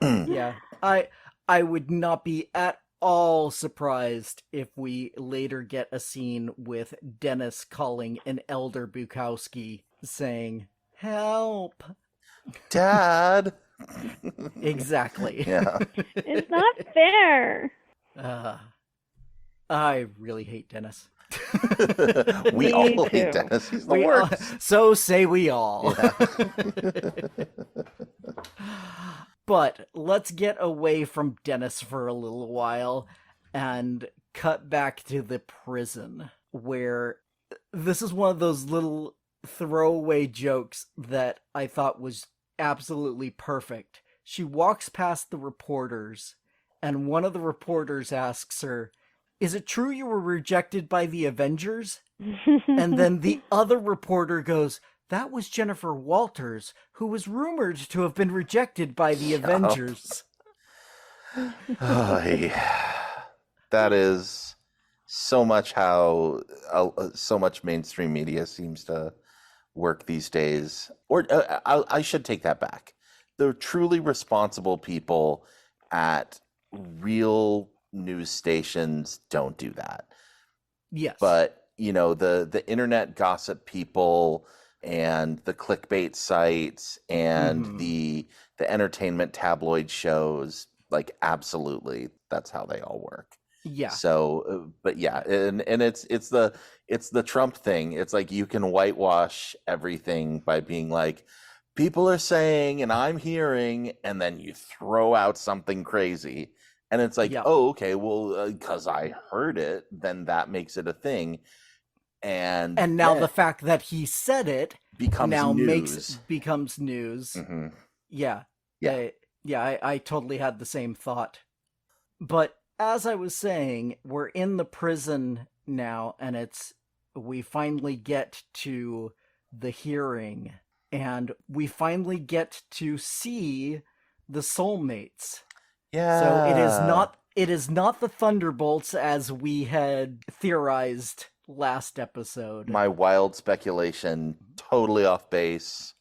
Yeah. I would not be at all surprised if we later get a scene with Dennis calling an elder Bukowski saying, "Help." Dad. Exactly. Yeah. It's not fair. I really hate Dennis. We Me all hate too. Dennis. He's the We all- worst. so say we all. Yeah. But let's get away from Dennis for a little while and cut back to the prison, where this is one of those little throwaway jokes that I thought was absolutely perfect. She walks past the reporters, and one of the reporters asks her, "Is it true you were rejected by the Avengers?" And then the other reporter goes, "That was Jennifer Walters, who was rumored to have been rejected by the Avengers." Oh, yeah. That is so much how so much mainstream media seems to work these days. Or I should take that back. The truly responsible people at real news stations don't do that. Yes. But, you know, the internet gossip people and the clickbait sites and the entertainment tabloid shows, like, absolutely, that's how they all work. Yeah. So, but yeah, and it's the Trump thing. It's like you can whitewash everything by being like, people are saying and I'm hearing, and then you throw out something crazy. And it's like, Yep. oh, okay, well, because I heard it, then that makes it a thing. And now then the fact that he said it becomes now news. becomes news. Mm-hmm. Yeah. Yeah. I totally had the same thought. But as I was saying, we're in the prison now, and we finally get to the hearing, and we finally get to see the soulmates. Yeah. So it is not the Thunderbolts as we had theorized last episode. My wild speculation, totally off base.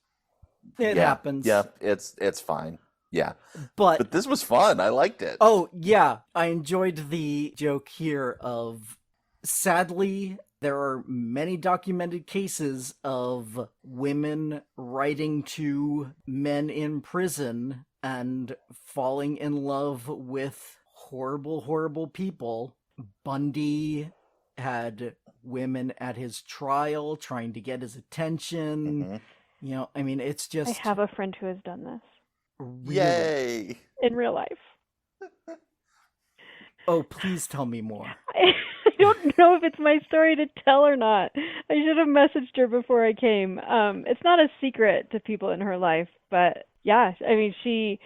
It happens. Yeah, it's fine. Yeah. But this was fun. I liked it. Oh, yeah. I enjoyed the joke here of, sadly, there are many documented cases of women writing to men in prison and falling in love with horrible, horrible people. Bundy had women at his trial trying to get his attention. Mm-hmm. You know, I mean, it's just... I have a friend who has done this. Really... Yay! In real life. Oh, please tell me more. I don't know if it's my story to tell or not. I should have messaged her before I came. It's not a secret to people in her life, but yeah, I mean, she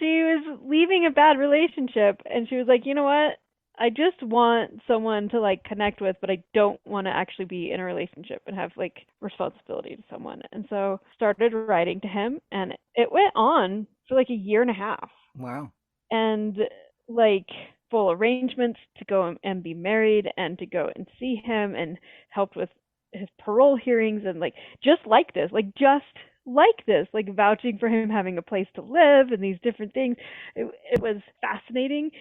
was leaving a bad relationship, and she was like, you know what? I just want someone to like connect with, but I don't want to actually be in a relationship and have like responsibility to someone. And so started writing to him, and it went on for like a year and a half. Wow. And like full arrangements to go and be married and to go and see him, and helped with his parole hearings, and like just like this, like vouching for him having a place to live and these different things. It was fascinating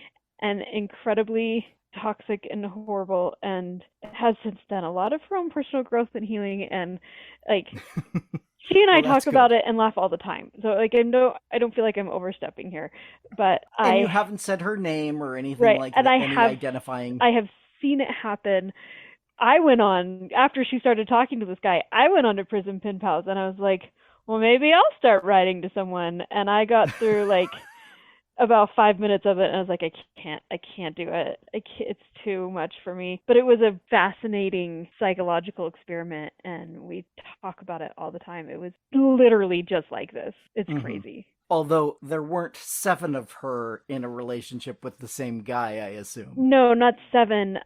and incredibly toxic and horrible, and has since done a lot of her own personal growth and healing, and like she and I talk about it and laugh all the time. So like I don't feel like I'm overstepping here, but and you haven't said her name or anything like and that. Identifying. I have seen it happen. I went on, after she started talking to this guy, I went on to Prison Pen Pals, and I was like, well, maybe I'll start writing to someone. And I got through like about 5 minutes of it, and I was like, I can't do it. It's too much for me. But it was a fascinating psychological experiment, and we talk about it all the time. It was literally just like this. It's crazy. Although there weren't 7 of her in a relationship with the same guy, I assume. No, not 7,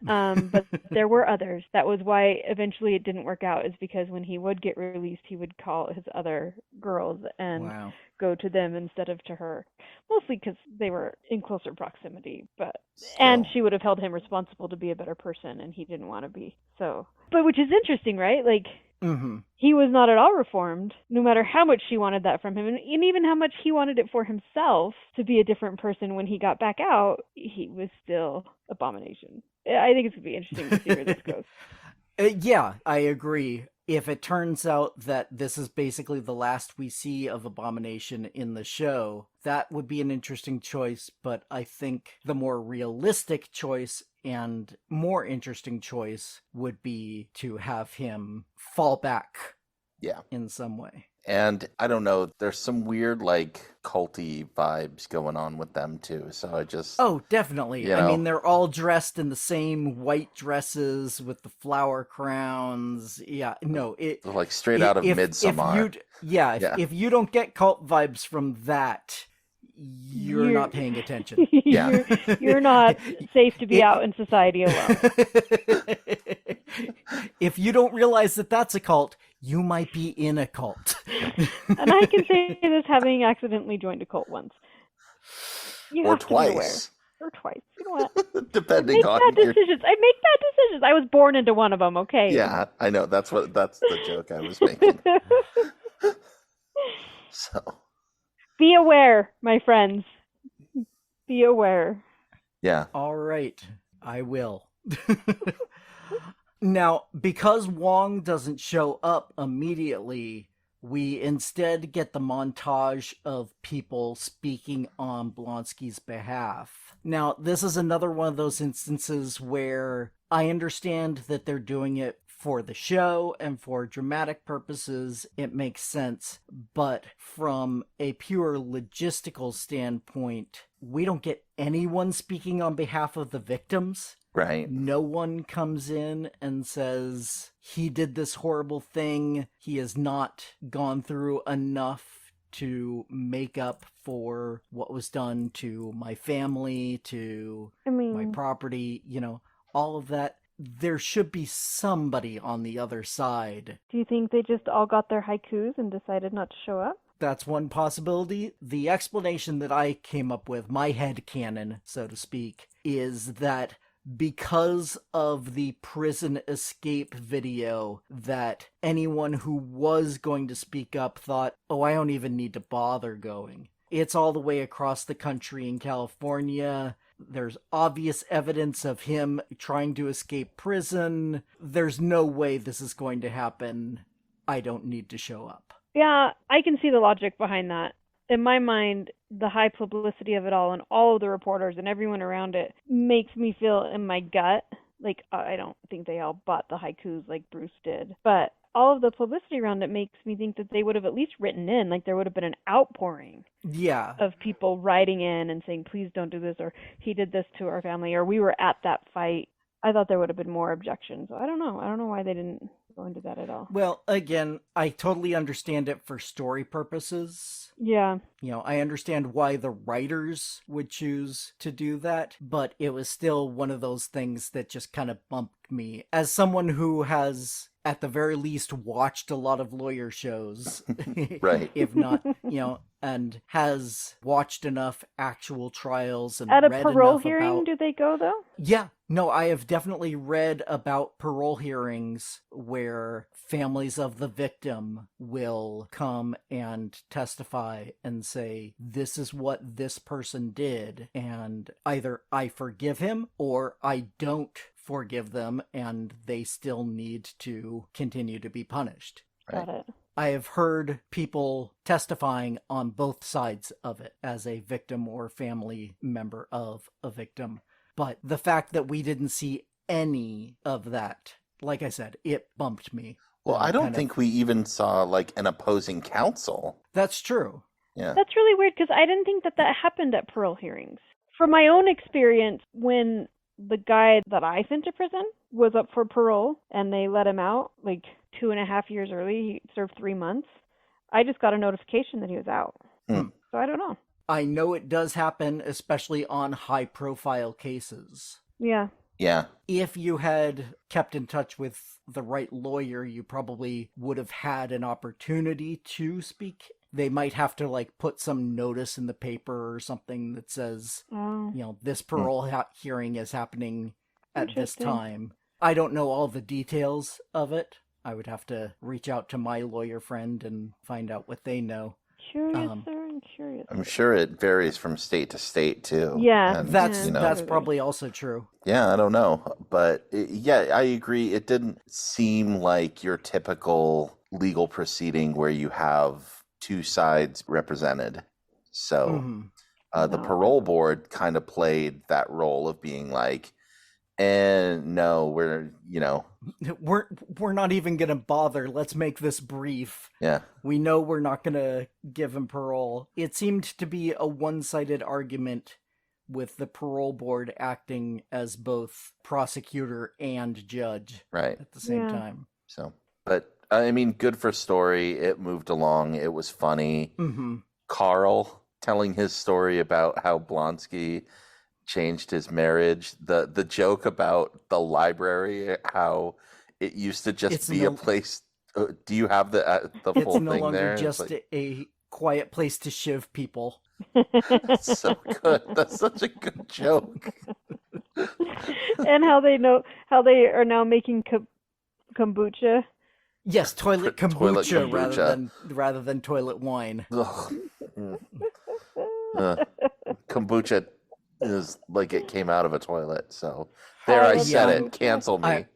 but there were others. That was why eventually it didn't work out, is because when he would get released, he would call his other girls and Wow. go to them instead of to her. Mostly because they were in closer proximity, Still. and she would have held him responsible to be a better person, and he didn't want to be. So, but which is interesting, right? Like, Mm-hmm. he was not at all reformed, no matter how much she wanted that from him, and even how much he wanted it for himself to be a different person when he got back out, he was still abomination. I think it's going to be interesting to see where this goes. Yeah, I agree. If it turns out that this is basically the last we see of Abomination in the show, that would be an interesting choice, but I think the more realistic choice and more interesting choice would be to have him fall back Yeah. in some way. And I don't know, there's some weird, like, culty vibes going on with them, too. So I just... Oh, definitely. You I know. mean, they're all dressed in the same white dresses with the flower crowns. Yeah, no, it... They're like straight out of Midsommar. If you don't get cult vibes from that, you're not paying attention. Yeah. You're not safe to be out in society alone. If you don't realize that that's a cult, you might be in a cult. And I can say this having accidentally joined a cult once. You Or have to be aware. twice. Or twice. You know what? Depending Make on bad your... decisions. I make bad decisions. I was born into one of them, okay? Yeah, I know. That's the joke I was making. So... Be aware, my friends. Be aware. Yeah. All right, I will. Now, because Wong doesn't show up immediately, we instead get the montage of people speaking on Blonsky's behalf. Now, this is another one of those instances where I understand that they're doing it for the show and for dramatic purposes, it makes sense. But from a pure logistical standpoint, we don't get anyone speaking on behalf of the victims. Right. No one comes in and says, he did this horrible thing. He has not gone through enough to make up for what was done to my family, to my property, all of that. There should be somebody on the other side. Do you think they just all got their haikus and decided not to show up? That's one possibility. The explanation that I came up with, my headcanon, so to speak, is that because of the prison escape video, that anyone who was going to speak up thought, oh, I don't even need to bother going. It's all the way across the country in California. There's obvious evidence of him trying to escape prison. There's no way this is going to happen. I don't need to show up. Yeah, I can see the logic behind that. In my mind, the high publicity of it all and all of the reporters and everyone around it makes me feel in my gut, like, I don't think they all bought the haikus like Bruce did, but all of the publicity around it makes me think that they would have at least written in, like there would have been an outpouring of people writing in and saying, please don't do this, or he did this to our family, or we were at that fight. I thought there would have been more objections. So I don't know why they didn't go into that at all. Well, again, I totally understand it for story purposes. Yeah. I understand why the writers would choose to do that, but it was still one of those things that just kind of bumped me. As someone who has, at the very least, watched a lot of lawyer shows, Right. if not, and has watched enough actual trials and at a read parole enough hearing, about... do they go though? Yeah. No, I have definitely read about parole hearings where families of the victim will come and testify and say, this is what this person did, and either I forgive him or I don't forgive them, and they still need to continue to be punished. Got it. I have heard people testifying on both sides of it as a victim or family member of a victim. But the fact that we didn't see any of that, like I said, it bumped me. Well, I don't think we even saw, like, an opposing counsel. That's true. Yeah. That's really weird because I didn't think that happened at parole hearings. From my own experience, when the guy that I sent to prison was up for parole and they let him out like 2.5 years early, he served 3 months, I just got a notification that he was out. So I don't know. I know it does happen, especially on high-profile cases. Yeah. Yeah. If you had kept in touch with the right lawyer, you probably would have had an opportunity to speak. They might have to, like, put some notice in the paper or something that says, Oh, you know, this parole hearing is happening at this interesting. time. I don't know all the details of it. I would have to reach out to my lawyer friend and find out what they know. Curious, and curious. I'm sure it varies from state to state too. Yeah, And, That's you know, that's probably also true. yeah, I don't know, but yeah, I agree. It didn't seem like your typical legal proceeding where you have two sides represented. So the No. parole board kind of played that role of being like, and no, we're, you know, We're not even gonna bother. Let's make this brief. yeah, We know we're not gonna give him parole. It seemed to be a one-sided argument with the parole board acting as both prosecutor and judge right. at the same Yeah. time. So, but I mean, good for story. It moved along. It was funny. Carl telling his story about how Blonsky changed his marriage. The joke about the library, how it used to just be a place. Do you have the It's full no thing longer there? just It's like, a quiet place to shiv people. that's so good. That's such a good joke. And how they are now making kombucha. Yes, toilet Toilet kombucha rather than toilet wine. Ugh. Kombucha is like it came out of a toilet. So there, I said it. Cancel me.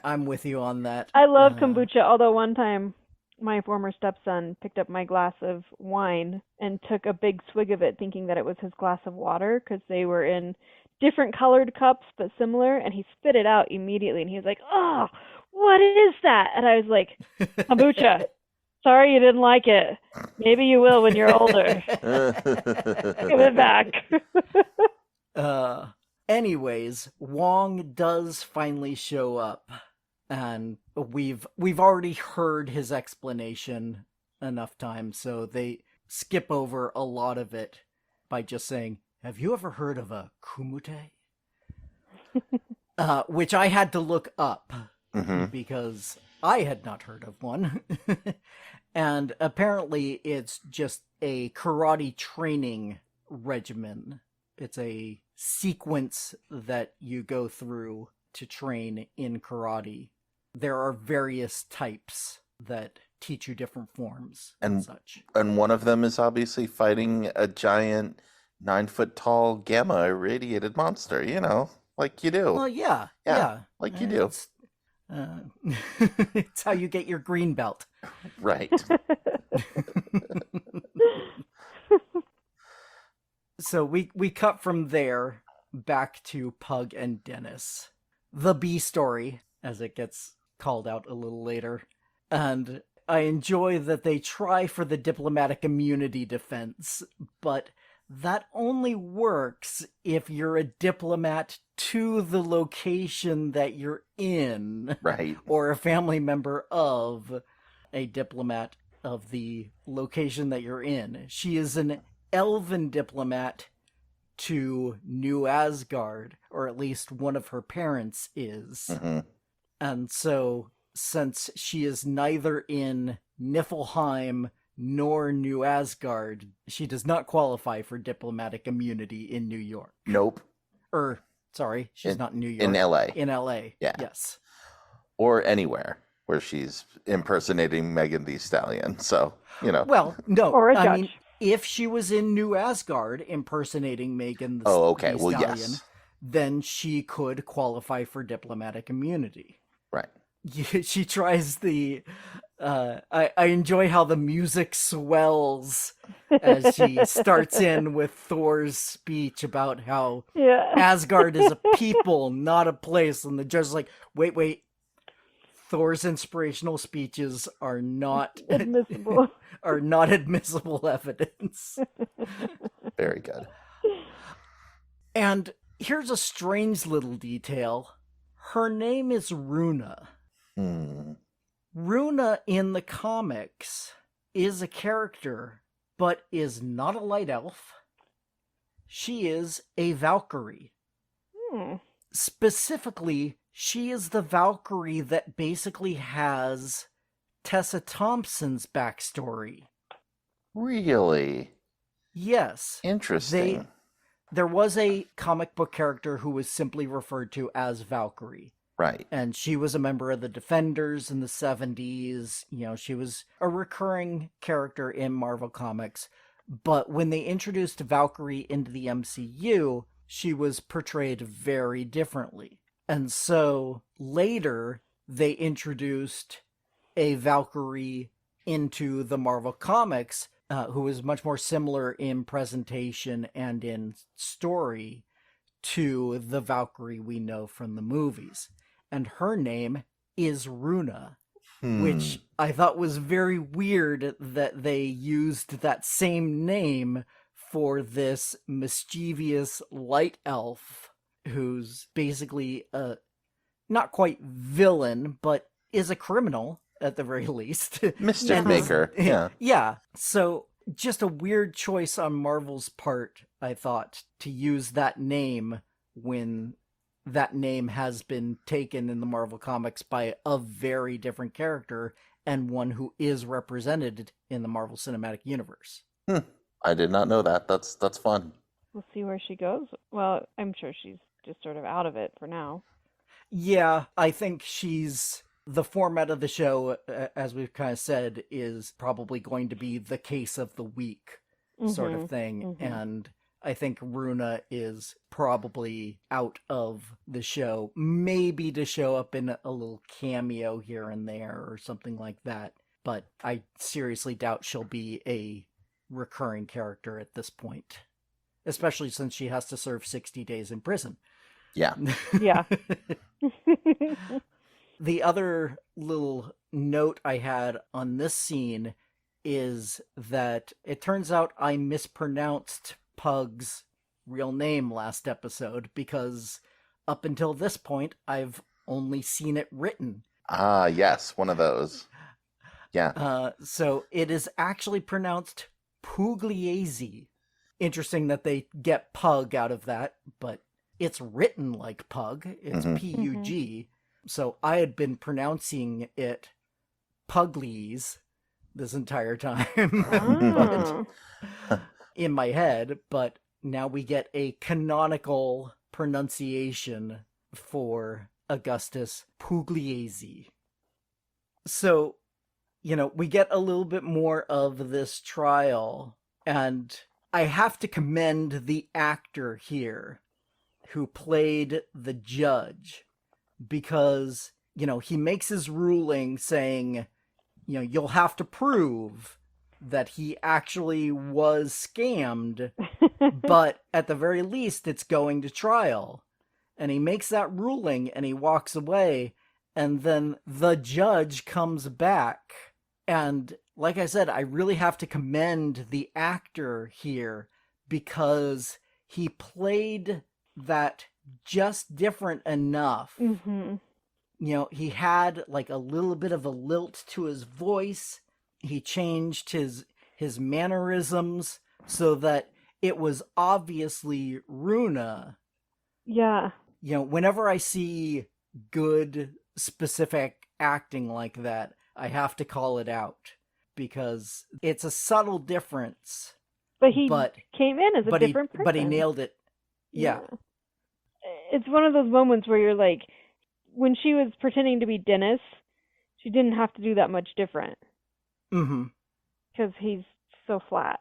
I'm with you on that. I love kombucha, although one time my former stepson picked up my glass of wine and took a big swig of it thinking that it was his glass of water because they were in different colored cups but similar, and he spit it out immediately and he was like, "Oh, what is that?" And I was like, "Kombucha. Sorry you didn't like it. Maybe you will when you're older. Give it back." Anyways, Wong does finally show up, and we've already heard his explanation enough times, so they skip over a lot of it by just saying, "Have you ever heard of a kumute?" Which I had to look up because I had not heard of one. And apparently it's just a karate training regimen. It's a sequence that you go through to train in karate. There are various types that teach you different forms and such. And one of them is obviously fighting a giant 9-foot tall gamma irradiated monster, you know, like you do. Well, yeah. Like you do. It's how you get your green belt. Right. So we cut from there back to Pug and Dennis. The B story, as it gets called out a little later. And I enjoy that they try for the diplomatic immunity defense, but that only works if you're a diplomat to the location that you're in. Right. Or a family member of a diplomat of the location that you're in. She is an elven diplomat to New Asgard, or at least one of her parents is. And so, since she is neither in Niflheim nor New Asgard, she does not qualify for diplomatic immunity in New York. Nope. Sorry, she's not in New York. In LA. In LA, yeah. Yes. Or anywhere where she's impersonating Megan Thee Stallion, so, you know. Well, no, or a judge. I mean, if she was in New Asgard impersonating Megan Thee okay. Well, Stallion, yes. then she could qualify for diplomatic immunity. Right. She tries the... I enjoy how the music swells as she starts in with Thor's speech about how Asgard is a people, not a place. And the judge is like, wait. Thor's inspirational speeches are not admissible. Are not admissible evidence. Very good. And here's a strange little detail. Her name is Runa. Runa in the comics is a character but is not a light elf. She is a Valkyrie. Hmm. Specifically, she is the Valkyrie that basically has Tessa Thompson's backstory. Really? Yes. Interesting. There was a comic book character who was simply referred to as Valkyrie. Right. And she was a member of the Defenders in the 70s. You know, she was a recurring character in Marvel Comics. But when they introduced Valkyrie into the MCU, she was portrayed very differently. And so later, they introduced a Valkyrie into the Marvel Comics, who is much more similar in presentation and in story to the Valkyrie we know from the movies. And her name is Runa, which I thought was very weird that they used that same name for this mischievous light elf who's basically a not quite villain, but is a criminal at the very least. Mischief maker. Yeah. Yeah. So just a weird choice on Marvel's part, I thought, to use that name when that name has been taken in the Marvel Comics by a very different character and one who is represented in the Marvel Cinematic Universe. I did not know that. That's fun. We'll see where she goes. Well, I'm sure she's just sort of out of it for now. Yeah, I think the format of the show, as we've kind of said, is probably going to be the case of the week sort of thing. And I think Runa is probably out of the show, maybe to show up in a little cameo here and there or something like that. But I seriously doubt she'll be a recurring character at this point, especially since she has to serve 60 days in prison. Yeah. Yeah. The other little note I had on this scene is that it turns out I mispronounced Pug's real name last episode because up until this point, I've only seen it written. Ah, yes, one of those. Yeah. So it is actually pronounced Pugliese. Interesting that they get Pug out of that, but it's written like Pug. It's Pug. So I had been pronouncing it Pugliese this entire time in my head, but now we get a canonical pronunciation for Augustus Pugliese. So, we get a little bit more of this trial, and I have to commend the actor here who played the judge, because, he makes his ruling saying, you'll have to prove that he actually was scammed, but at the very least, it's going to trial. And he makes that ruling and he walks away, and then the judge comes back. And like I said, I really have to commend the actor here because he played that just different enough. He had like a little bit of a lilt to his voice. He changed his mannerisms so that it was obviously Runa. Yeah. Whenever I see good specific acting like that, I have to call it out because it's a subtle difference. But he came in as a different person. But he nailed it. Yeah. It's one of those moments where you're like, when she was pretending to be Dennis, she didn't have to do that much different. Because he's so flat.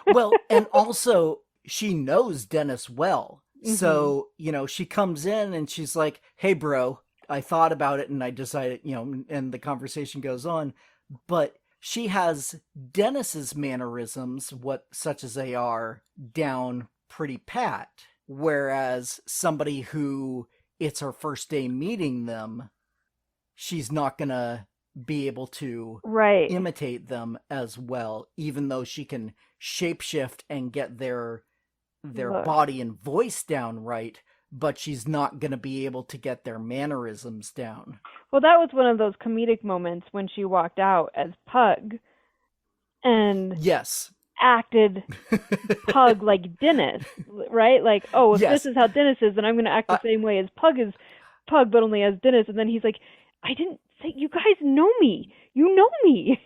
Well, and also, she knows Dennis well. So, she comes in and she's like, hey, bro, I thought about it and I decided, and the conversation goes on. But she has Dennis's mannerisms, such as they are, down pretty pat. Whereas somebody who it's her first day meeting them, she's not going to be able to imitate them as well, even though she can shapeshift and get their body and voice down right, but she's not going to be able to get their mannerisms down. Well, that was one of those comedic moments when she walked out as Pug. And yes, acted Pug like Dennis, right? Like, oh, if Yes. this is how Dennis is, then I'm going to act the same way as Pug is Pug, but only as Dennis. And then he's like, I didn't say, you guys know me. You know me.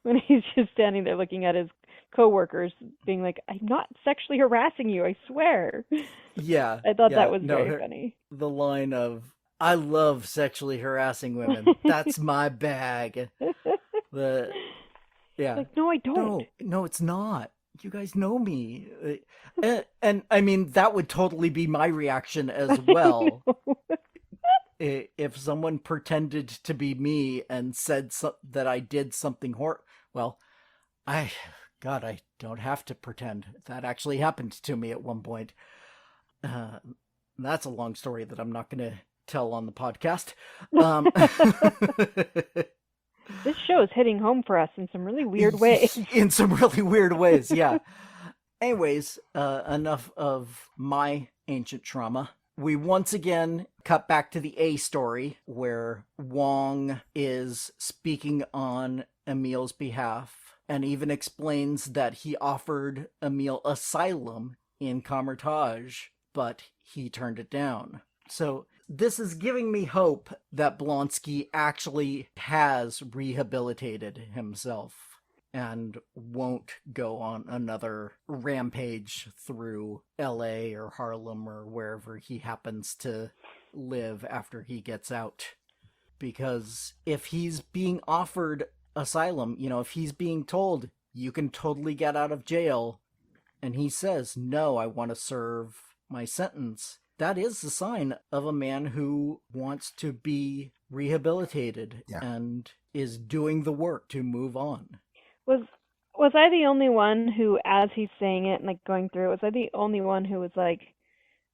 When he's just standing there looking at his coworkers, being like, I'm not sexually harassing you, I swear. Yeah. I thought yeah, that was no, very funny. The line of, I love sexually harassing women. That's my bag. Yeah. Like, no, I don't. No, it's not. You guys know me. And I mean, that would totally be my reaction as well. If someone pretended to be me and said that I did something well, I don't have to pretend. That actually happened to me at one point. That's a long story that I'm not going to tell on the podcast. This show is hitting home for us in some really weird ways. In some really weird ways, yeah. Anyways, enough of my ancient trauma. We once again cut back to the A story where Wong is speaking on Emil's behalf and even explains that he offered Emil asylum in Kamertage, but he turned it down. So this is giving me hope that Blonsky actually has rehabilitated himself and won't go on another rampage through LA or Harlem or wherever he happens to live after he gets out. Because if he's being offered asylum, if he's being told you can totally get out of jail, and he says, no, I want to serve my sentence, that is the sign of a man who wants to be rehabilitated and is doing the work to move on. Was I the only one who, as he's saying it and like going through it, was I the only one who was like,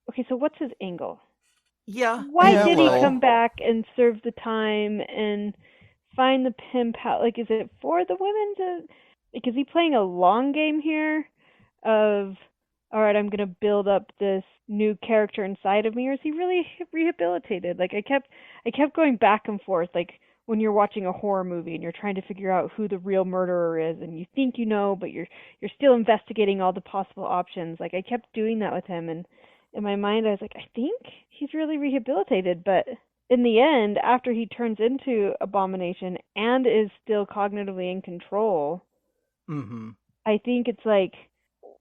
okay, so what's his angle? Yeah. Why did he come back and serve the time and find the pimp house? Like, is it for the women to? Like, is he playing a long game here? Of, all right, I'm gonna build up this new character inside of me, or is he really rehabilitated? Like, I kept going back and forth, like, when you're watching a horror movie and you're trying to figure out who the real murderer is, and you think you know, but you're still investigating all the possible options. Like, I kept doing that with him, and in my mind I was like, I think he's really rehabilitated, but in the end, after he turns into Abomination and is still cognitively in control, I think it's like,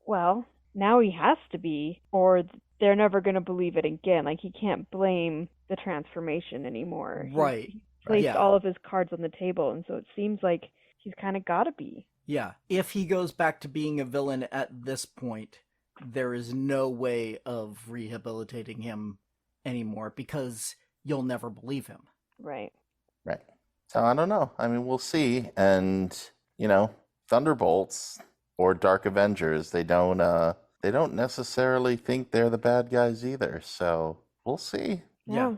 well, now he has to be, or they're never going to believe it again. Like, he can't blame the transformation anymore. Right. He placed all of his cards on the table, and so it seems like he's kind of got to be. Yeah. If he goes back to being a villain at this point, there is no way of rehabilitating him anymore because you'll never believe him. Right. So I don't know. I mean, we'll see. And, Thunderbolts or Dark Avengers, they don't necessarily think they're the bad guys either. So we'll see. Yeah.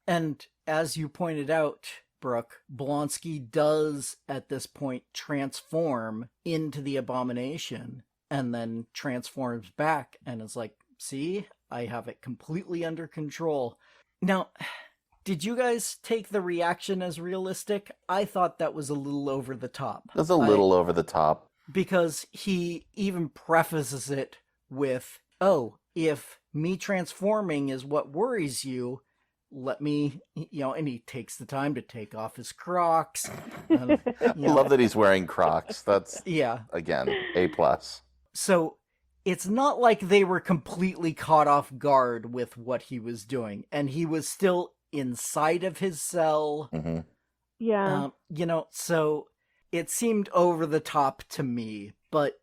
And as you pointed out, Brooke, Blonsky does at this point transform into the Abomination and then transforms back and is like, see, I have it completely under control. Now, did you guys take the reaction as realistic? I thought that was a little over the top. It was a little over the top. Because he even prefaces it with, oh, if me transforming is what worries you, let me, and he takes the time to take off his Crocs. I love that he's wearing Crocs. That's, again, A+. So it's not like they were completely caught off guard with what he was doing. And he was still inside of his cell. Mm-hmm. Yeah. So it seemed over the top to me. But,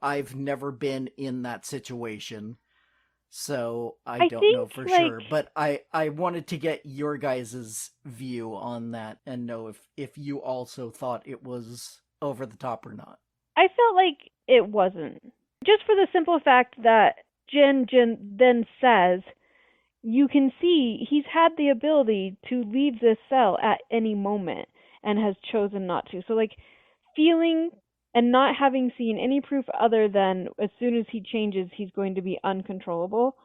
I've never been in that situation. So I don't know for sure, but I wanted to get your guys' view on that and know if you also thought it was over the top or not. I felt like it wasn't. Just for the simple fact that Jin then says, you can see he's had the ability to leave this cell at any moment and has chosen not to. So, like, feeling and not having seen any proof other than as soon as he changes, he's going to be uncontrollable.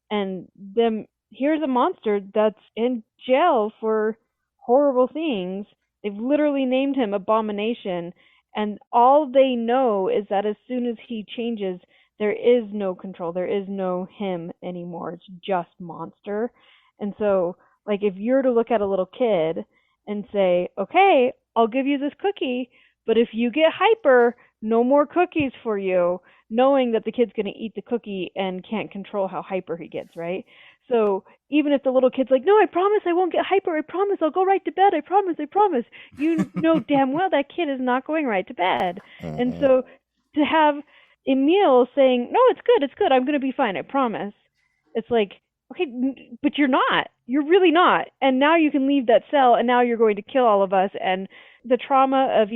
And then here's a monster that's in jail for horrible things. They've literally named him Abomination. And all they know is that as soon as he changes, there is no control. There is no him anymore. It's just monster. And so, like, if you're to look at a little kid and say, okay, I'll give you this cookie, but if you get hyper, no more cookies for you, knowing that the kid's going to eat the cookie and can't control how hyper he gets, right? So even if the little kid's like, no, I promise I won't get hyper. I promise I'll go right to bed. I promise. I promise. You know damn well that kid is not going right to bed. Mm-hmm. And so to have Emil saying, no, it's good. It's good. I'm going to be fine. I promise. It's like, okay, but you're not. You're really not. And now you can leave that cell, and now you're going to kill all of us. And the trauma of,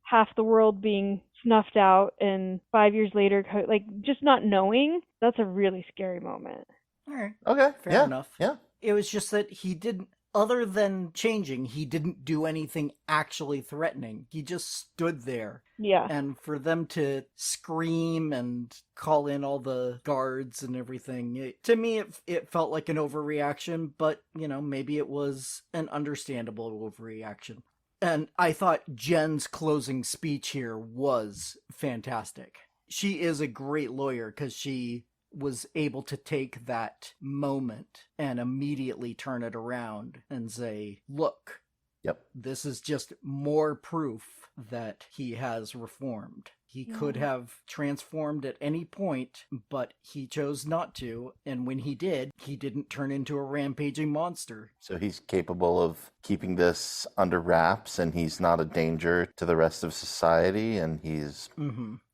half the world being snuffed out and 5 years later, like, just not knowing, that's a really scary moment. All right. Okay. Fair enough. Yeah. It was just that he didn't, other than changing, he didn't do anything actually threatening. He just stood there. Yeah. And for them to scream and call in all the guards and everything, to me, it felt like an overreaction, but, maybe it was an understandable overreaction. And I thought Jen's closing speech here was fantastic. She is a great lawyer because she was able to take that moment and immediately turn it around and say, look, Yep. this is just more proof that he has reformed. He could have transformed at any point, but he chose not to. And when he did, he didn't turn into a rampaging monster. So he's capable of keeping this under wraps, and he's not a danger to the rest of society, and he's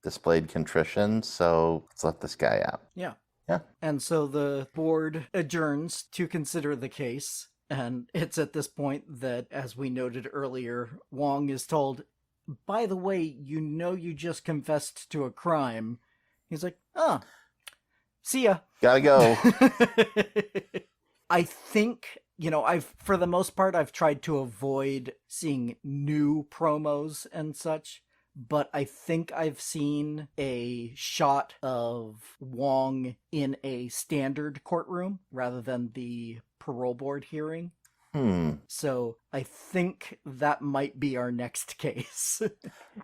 displayed contrition. So let's let this guy out. Yeah. Yeah. And so the board adjourns to consider the case. And it's at this point that, as we noted earlier, Wong is told, by the way, you just confessed to a crime. He's like, oh, see ya. Gotta go. I think, for the most part, I've tried to avoid seeing new promos and such, but I think I've seen a shot of Wong in a standard courtroom rather than the parole board hearing. So I think that might be our next case.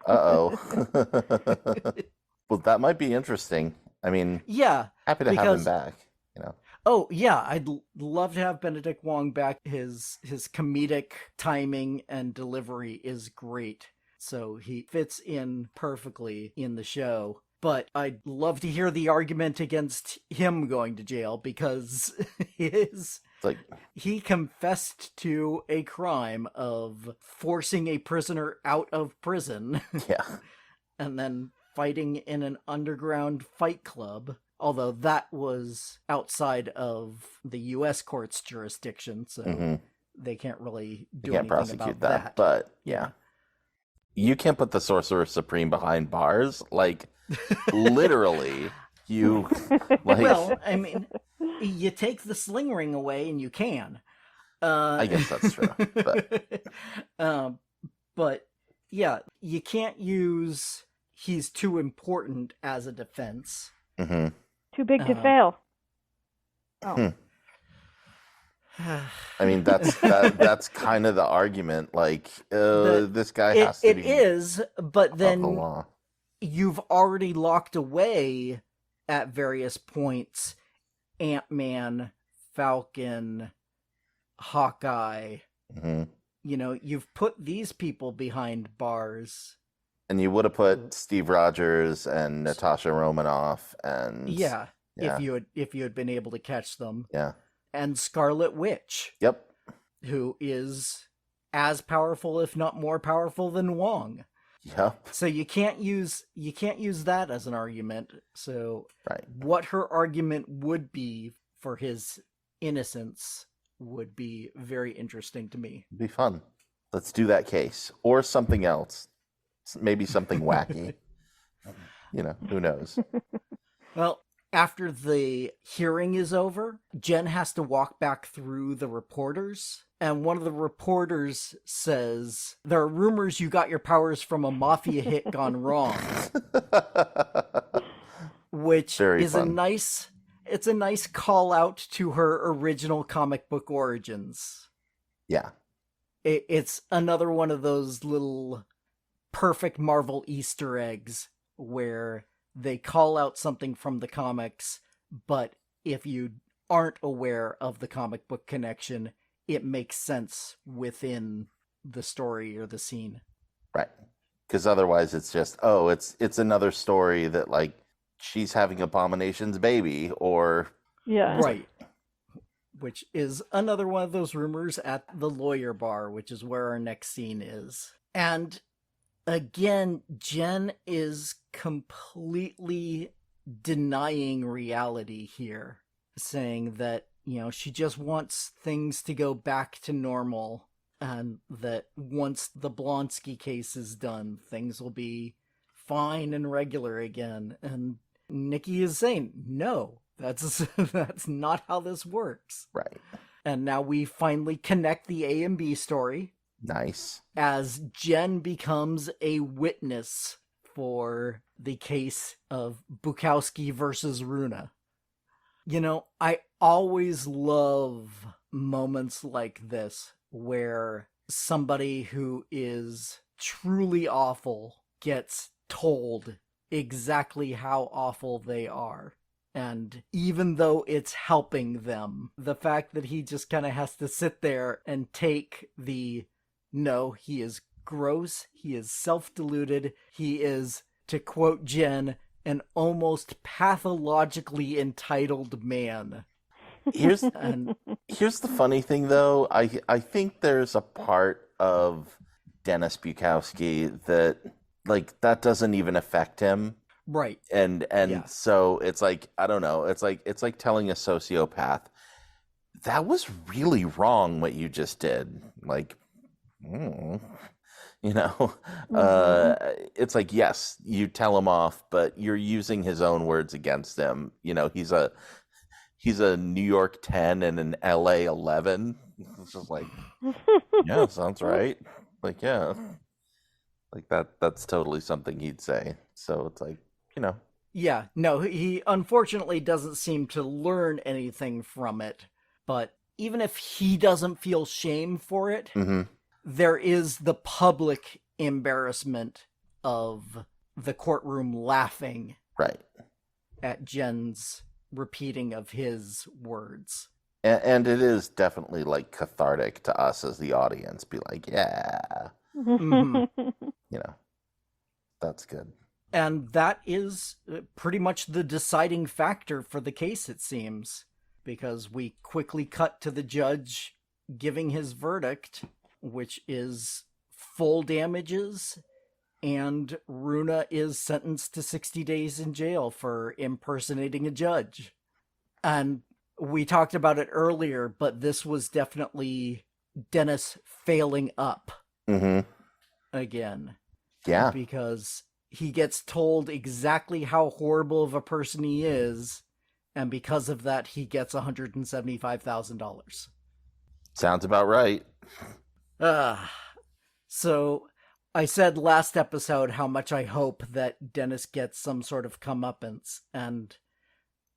Uh-oh. Well, that might be interesting. I mean, yeah, happy to have him back, Oh, yeah, I'd love to have Benedict Wong back. His comedic timing and delivery is great. So he fits in perfectly in the show. But I'd love to hear the argument against him going to jail because he confessed to a crime of forcing a prisoner out of prison. Yeah. And then fighting in an underground fight club. Although that was outside of the U.S. court's jurisdiction, so they can't really do anything prosecute about that. But yeah. You can't put the Sorcerer Supreme behind bars. Like, literally, you... like. Well, I mean, you take the sling ring away and you can. I guess that's true. But, yeah, you can't use he's too important as a defense. Mm-hmm. Too big to fail. Oh. I mean, that's kind of the argument. Like, this guy has to be... It is, but then the law. You've already locked away at various points Ant-Man, Falcon, Hawkeye. Mm-hmm. You've put these people behind bars. And you would have put Steve Rogers and Natasha Romanoff and... Yeah, if you had been able to catch them. Yeah. And Scarlet Witch. Yep. Who is as powerful, if not more powerful, than Wong. Yep. So you can't use that as an argument. So right. What her argument would be for his innocence would be very interesting to me. It'd be fun. Let's do that case. Or something else. Maybe something wacky. Who knows? Well, after the hearing is over, Jen has to walk back through the reporters. And one of the reporters says, there are rumors you got your powers from a mafia hit gone wrong. Which Very is fun. It's a nice call out to her original comic book origins. Yeah. It's another one of those little perfect Marvel Easter eggs where they call out something from the comics, but if you aren't aware of the comic book connection, it makes sense within the story or the scene. Right. Because otherwise it's just, oh, it's another story that, like, she's having Abomination's baby, or... Yeah. Right. Which is another one of those rumors at the lawyer bar, which is where our next scene is. And again, Jen is completely denying reality here, saying that, you know, she just wants things to go back to normal, and that once the Blonsky case is done, things will be fine and regular again. And Nikki is saying, no, that's not how this works. Right. And now we finally connect the A and B story. Nice. As Jen becomes a witness for the case of Bukowski versus Runa. You know, I always love moments like this where somebody who is truly awful gets told exactly how awful they are. And even though it's helping them, the fact that he just kind of has to sit there and take the, no, he is gross, he is self-deluded, he is, to quote Jen, an almost pathologically entitled man. Here's the funny thing, though. I think there's a part of Dennis Bukowski that, like, that doesn't even affect him. Right. And Yeah. So it's like, I don't know, it's like telling a sociopath, that was really wrong what you just did. Like, you know, it's like, yes, you tell him off, but you're using his own words against him. You know, he's a New York 10 and an LA 11. It's just like, yeah, sounds right. Like, yeah, like that's totally something he'd say. So it's like, you know. Yeah, no, he unfortunately doesn't seem to learn anything from it, but even if he doesn't feel shame for it, there is the public embarrassment of the courtroom laughing right at Jen's repeating of his words. And it is definitely, like, cathartic to us as the audience. Be like, yeah, you know, that's good. And that is pretty much the deciding factor for the case, it seems, because we quickly cut to the judge giving his verdict, which is full damages, and Runa is sentenced to 60 days in jail for impersonating a judge. And we talked about it earlier, but this was definitely Dennis failing up again. Yeah. Because he gets told exactly how horrible of a person he is, and because of that, he gets $175,000. Sounds about right. So I said last episode how much I hope that Dennis gets some sort of comeuppance, and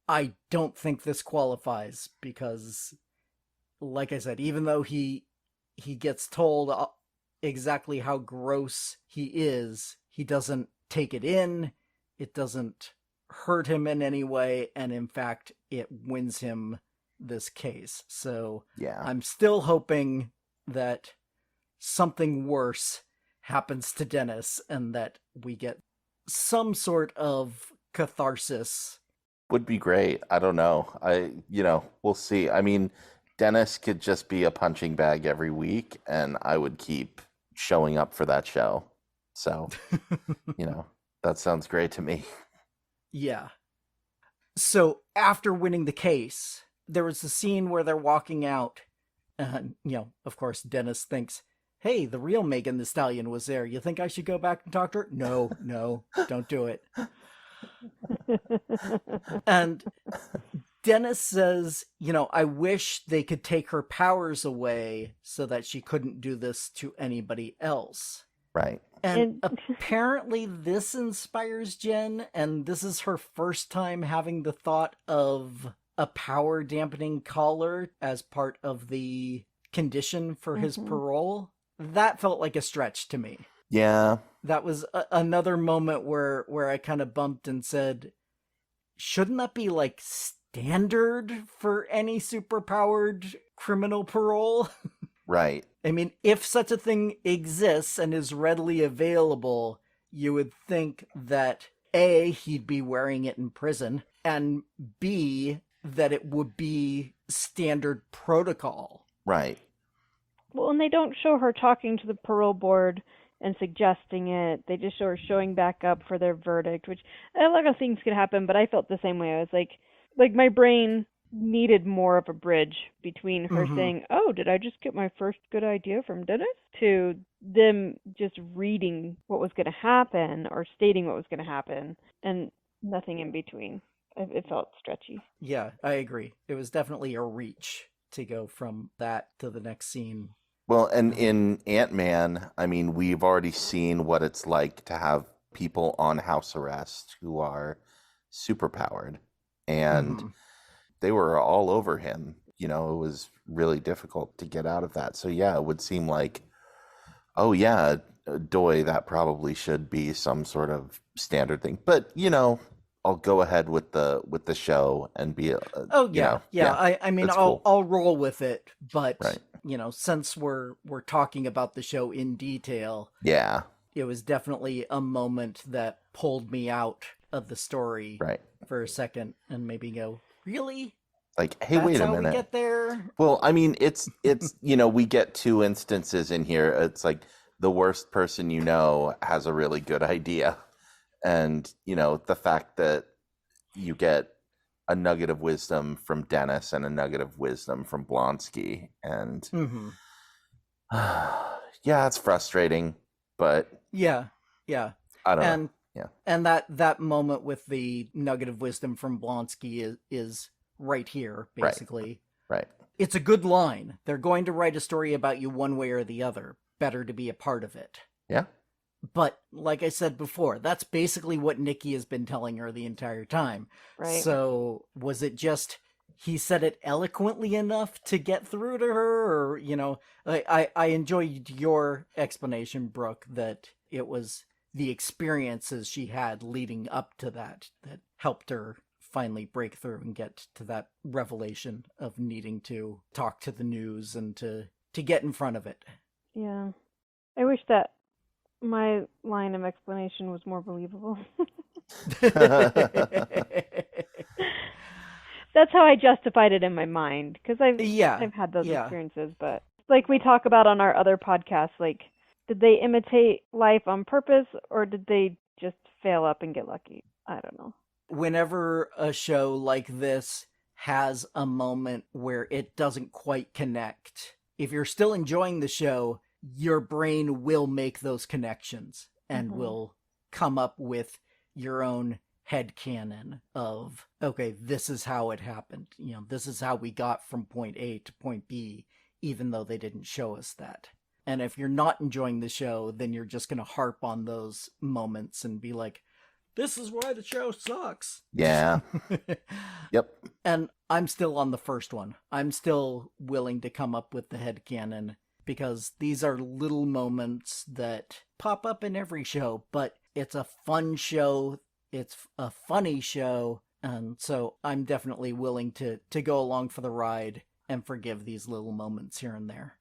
I don't think this qualifies because, like I said, even though he gets told exactly how gross he is, he doesn't take it in, it doesn't hurt him in any way, and in fact, it wins him this case. So yeah, I'm still hoping that something worse happens to Dennis and that we get some sort of catharsis. Would be great. I don't know. We'll see. I mean, Dennis could just be a punching bag every week, and I would keep showing up for that show. So, that sounds great to me. Yeah. So after winning the case, there was a scene where they're walking out, and, of course, Dennis thinks, hey, the real Megan Thee Stallion was there. You think I should go back and talk to her? No, don't do it. And Dennis says, I wish they could take her powers away so that she couldn't do this to anybody else. Right. And apparently this inspires Jen, and this is her first time having the thought of a power dampening collar as part of the condition for his parole. That felt like a stretch to me. Yeah. That was another moment where I kind of bumped and said, shouldn't that be like standard for any superpowered criminal parole? Right. I mean, if such a thing exists and is readily available, you would think that A, he'd be wearing it in prison, and B, that it would be standard protocol. Right. Well, and they don't show her talking to the parole board and suggesting it. They just show her showing back up for their verdict, which a lot of things could happen, but I felt the same way. I was like my brain needed more of a bridge between her saying, "Oh, did I just get my first good idea from Dennis?" to them just reading what was going to happen or stating what was going to happen, and nothing in between. It felt stretchy. Yeah, I agree. It was definitely a reach to go from that to the next scene. Well, and in Ant-Man, I mean, we've already seen what it's like to have people on house arrest who are superpowered. And they were all over him. You know, it was really difficult to get out of that. So, yeah, it would seem like, oh, yeah, Doy, that probably should be some sort of standard thing. But, you know, I'll go ahead with the show and be I mean, I'll roll with it, but right. You know, since we're talking about the show in detail, yeah, it was definitely a moment that pulled me out of the story right. for a second and maybe go, really? Like, hey, That's wait a how minute. We get there? Well, I mean, it's you know, we get two instances in here. It's like the worst person you know has a really good idea. And, you know, the fact that you get a nugget of wisdom from Dennis and a nugget of wisdom from Blonsky. And yeah, it's frustrating, but yeah. I don't know. Yeah. And that moment with the nugget of wisdom from Blonsky is right here, basically. Right. It's a good line. They're going to write a story about you one way or the other. Better to be a part of it. Yeah. But like I said before, that's basically what Nikki has been telling her the entire time. Right. So was it just he said it eloquently enough to get through to her? Or, you know, I enjoyed your explanation, Brooke, that it was the experiences she had leading up to that helped her finally break through and get to that revelation of needing to talk to the news and to get in front of it. Yeah. I wish that my line of explanation was more believable. That's how I justified it in my mind, because I've had those experiences. But like we talk about on our other podcasts, like, did they imitate life on purpose, or did they just fail up and get lucky? I don't know. Whenever a show like this has a moment where it doesn't quite connect, if you're still enjoying the show, your brain will make those connections and will come up with your own headcanon of, okay, this is how it happened. You know, this is how we got from point A to point B, even though they didn't show us that. And if you're not enjoying the show, then you're just going to harp on those moments and be like, this is why the show sucks. Yeah. Yep. And I'm still on the first one. I'm still willing to come up with the headcanon, because these are little moments that pop up in every show, but it's a fun show, it's a funny show, and so I'm definitely willing to go along for the ride and forgive these little moments here and there.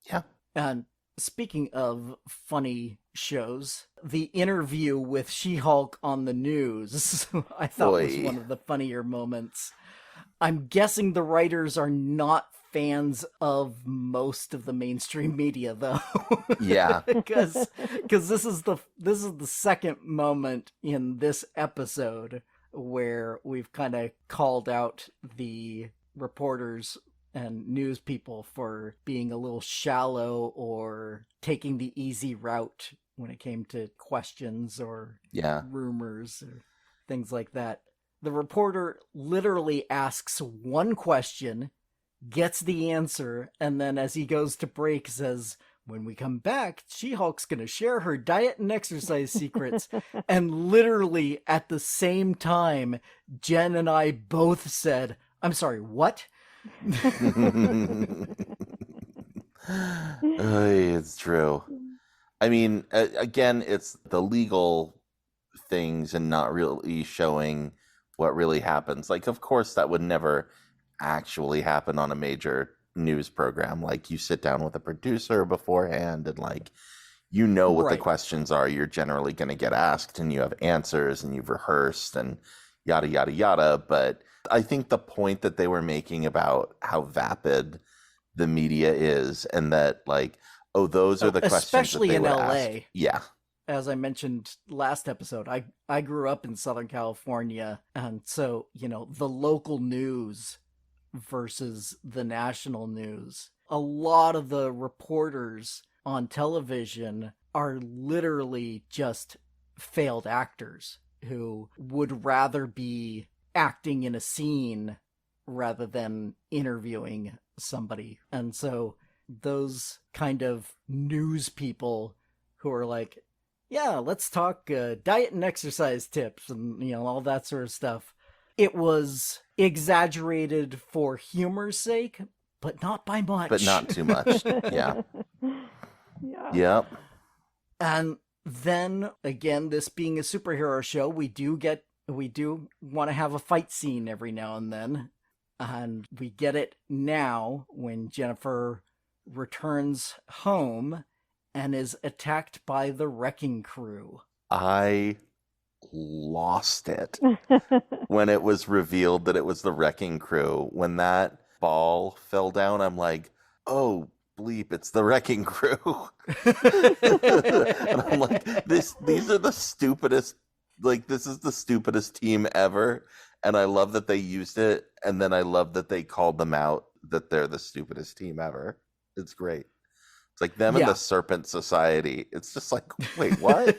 Yeah. And speaking of funny shows, the interview with She-Hulk on the news, I thought was one of the funnier moments. I'm guessing the writers are not fans of most of the mainstream media, though. Yeah. Because this is the second moment in this episode where we've kind of called out the reporters and news people for being a little shallow or taking the easy route when it came to questions or rumors or things like that. The reporter literally asks one question, gets the answer, and then as he goes to break says, when we come back, She-Hulk's going to share her diet and exercise secrets. And literally at the same time, Jen and I both said, I'm sorry, what? It's true. I mean, again, it's the legal things and not really showing what really happens. Like, of course, that would never actually happen on a major news program. Like, you sit down with a producer beforehand and, like, you know what the Right. questions are you're generally going to get asked, and you have answers and you've rehearsed and yada, yada, yada. But I think the point that they were making about how vapid the media is and that, like, oh, those are the questions that Especially they in would LA. ask. Yeah. As I mentioned last episode, I grew up in Southern California, and so, the local news versus the national news. A lot of the reporters on television are literally just failed actors who would rather be acting in a scene rather than interviewing somebody. And so those kind of news people who are like, yeah, let's talk diet and exercise tips and, all that sort of stuff. It was exaggerated for humor's sake, but not by much. But not too much. Yeah. Yeah. Yep. And then, again, this being a superhero show, we do want to have a fight scene every now and then. And we get it now when Jennifer returns home and is attacked by the wrecking crew. I lost it when it was revealed that it was the wrecking crew. When that ball fell down, I'm like, oh, bleep, it's the wrecking crew. And I'm like, these are the stupidest, like, this is the stupidest team ever. And I love that they used it. And then I love that they called them out that they're the stupidest team ever. It's great. It's like them and the Serpent Society. It's just like, wait, what?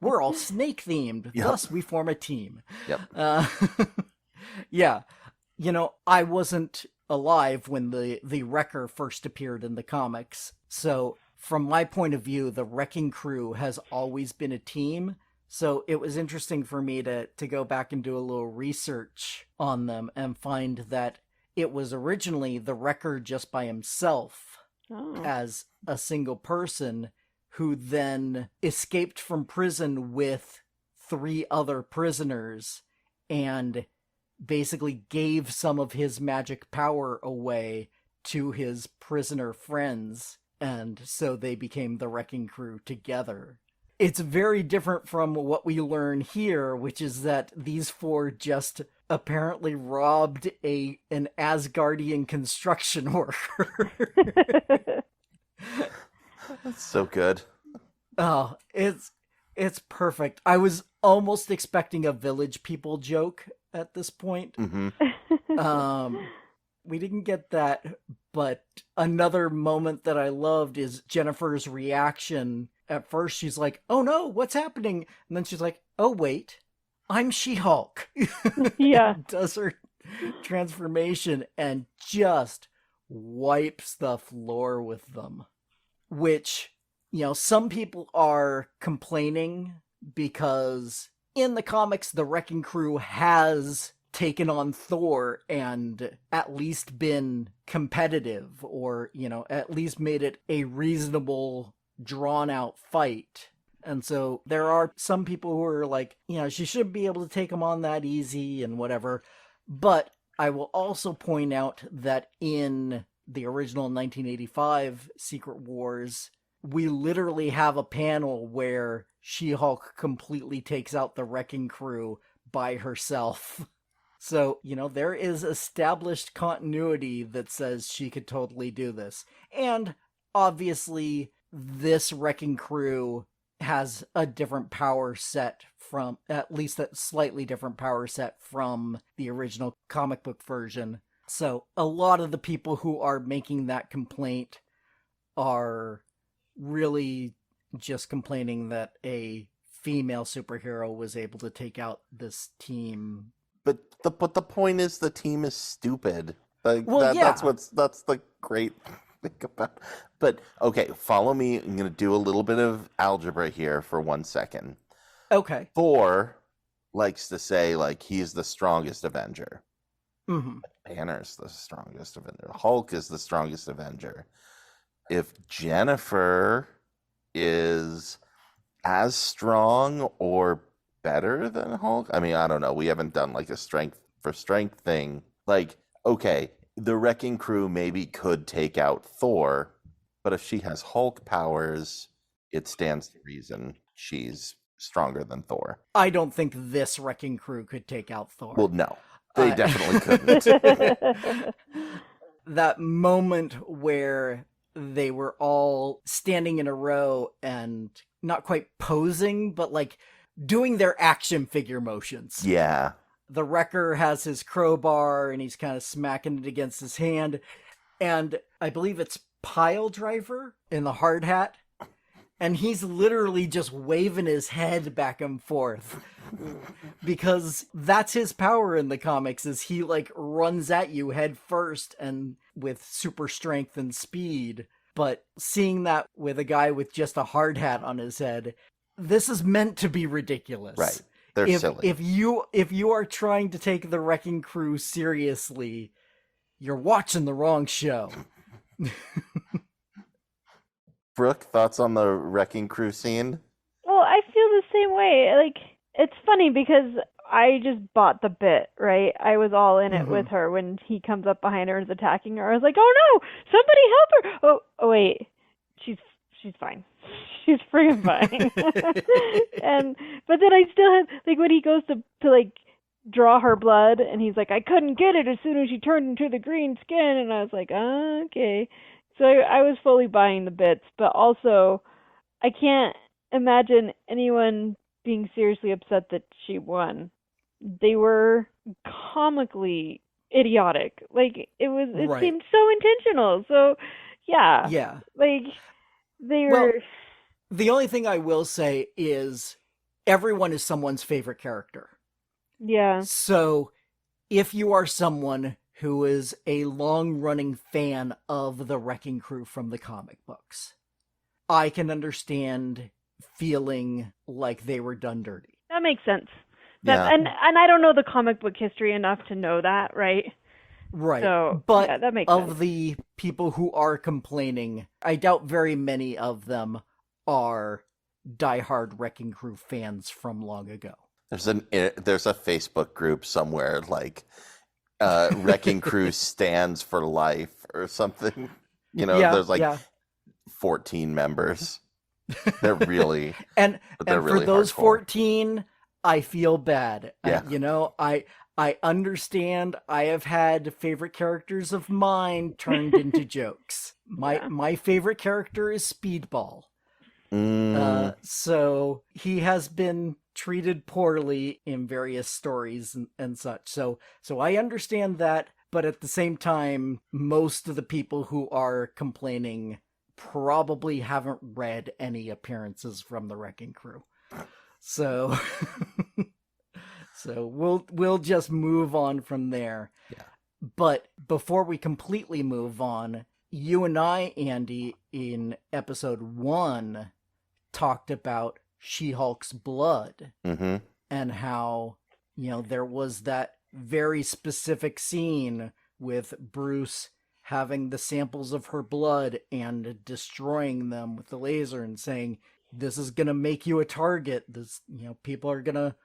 We're all snake themed. Yep. Thus, we form a team. Yep. Yeah. I wasn't alive when the Wrecker first appeared in the comics. So, from my point of view, the Wrecking Crew has always been a team. So, it was interesting for me to go back and do a little research on them and find that it was originally the Wrecker just by himself as a single person who then escaped from prison with 3 other prisoners and basically gave some of his magic power away to his prisoner friends, and so they became the Wrecking Crew together. It's very different from what we learn here, which is that these 4 just apparently robbed an Asgardian construction worker. That's so good. Oh, it's perfect. I was almost expecting a Village People joke at this point. Mm-hmm. We didn't get that, but another moment that I loved is Jennifer's reaction. At first, she's like, "Oh no, what's happening?" And then she's like, "Oh wait, I'm She-Hulk." Yeah. Does her transformation and just wipes the floor with them. Which, some people are complaining because in the comics, the Wrecking Crew has taken on Thor and at least been competitive or, at least made it a reasonable, drawn-out fight. And so there are some people who are like, she should be able to take him on that easy and whatever. But I will also point out that in the original 1985 Secret Wars, we literally have a panel where She-Hulk completely takes out the Wrecking Crew by herself. So, there is established continuity that says she could totally do this. And obviously, this Wrecking Crew has a different power set from, at least a slightly different power set from the original comic book version. So a lot of the people who are making that complaint are really just complaining that a female superhero was able to take out this team. But the point is the team is stupid. Like, Well, that's the great thing about. But okay, follow me. I'm gonna do a little bit of algebra here for 1 second. Okay. Thor likes to say, like, he's the strongest Avenger. Mm-hmm. Banner's the strongest Avenger. Hulk is the strongest Avenger. if Jennifer is as strong or better than Hulk. I mean, I don't know. We haven't done like a strength for strength thing. Like, okay, the Wrecking Crew maybe could take out Thor, but if she has Hulk powers, it stands to reason she's stronger than Thor. I don't think this Wrecking Crew could take out Thor. Well, no, they definitely couldn't. That moment where they were all standing in a row and not quite posing, but like doing their action figure motions. Yeah. The Wrecker has his crowbar and he's kind of smacking it against his hand. And I believe it's Pile Driver in the hard hat. And he's literally just waving his head back and forth. Because that's his power in the comics, is he like runs at you head first and with super strength and speed. But seeing that with a guy with just a hard hat on his head, this is meant to be ridiculous. Right. They're silly. If you are trying to take the Wrecking Crew seriously, you're watching the wrong show. Brooke, thoughts on the Wrecking Crew scene? Well, I feel the same way. Like, it's funny because I just bought the bit, right? I was all in it with her when he comes up behind her and is attacking her. I was like, oh no, somebody help her! Oh wait, she's fine. She's freaking fine. But then I still have, like, when he goes to like draw her blood and he's like, I couldn't get it as soon as she turned into the green skin, and I was like, okay. So I was fully buying the bits, but also I can't imagine anyone being seriously upset that she won. They were comically idiotic. Like, it Right. seemed so intentional. So yeah. Yeah. Like, they were... Well, the only thing I will say is everyone is someone's favorite character. Yeah. So if you are someone who is a long-running fan of the Wrecking Crew from the comic books, I can understand feeling like they were done dirty. That makes sense. Yeah. And I don't know the comic book history enough to know that, right? Right. So, but yeah, that makes of sense. the people who are complaining, I doubt very many of them are diehard Wrecking Crew fans from long ago. There's a Facebook group somewhere like Wrecking Crew stands for life or something. You know, there's like 14 members. They're really and really for those hardcore. 14, I feel bad. Yeah. I understand. I have had favorite characters of mine turned into jokes. My favorite character is Speedball. So he has been treated poorly in various stories and such. So I understand that, but at the same time, most of the people who are complaining probably haven't read any appearances from the Wrecking Crew. So we'll just move on from there. Yeah. But before we completely move on, you and I, Andy, in episode 1 talked about She-Hulk's blood and how, there was that very specific scene with Bruce having the samples of her blood and destroying them with the laser and saying, this is going to make you a target. This, people are going to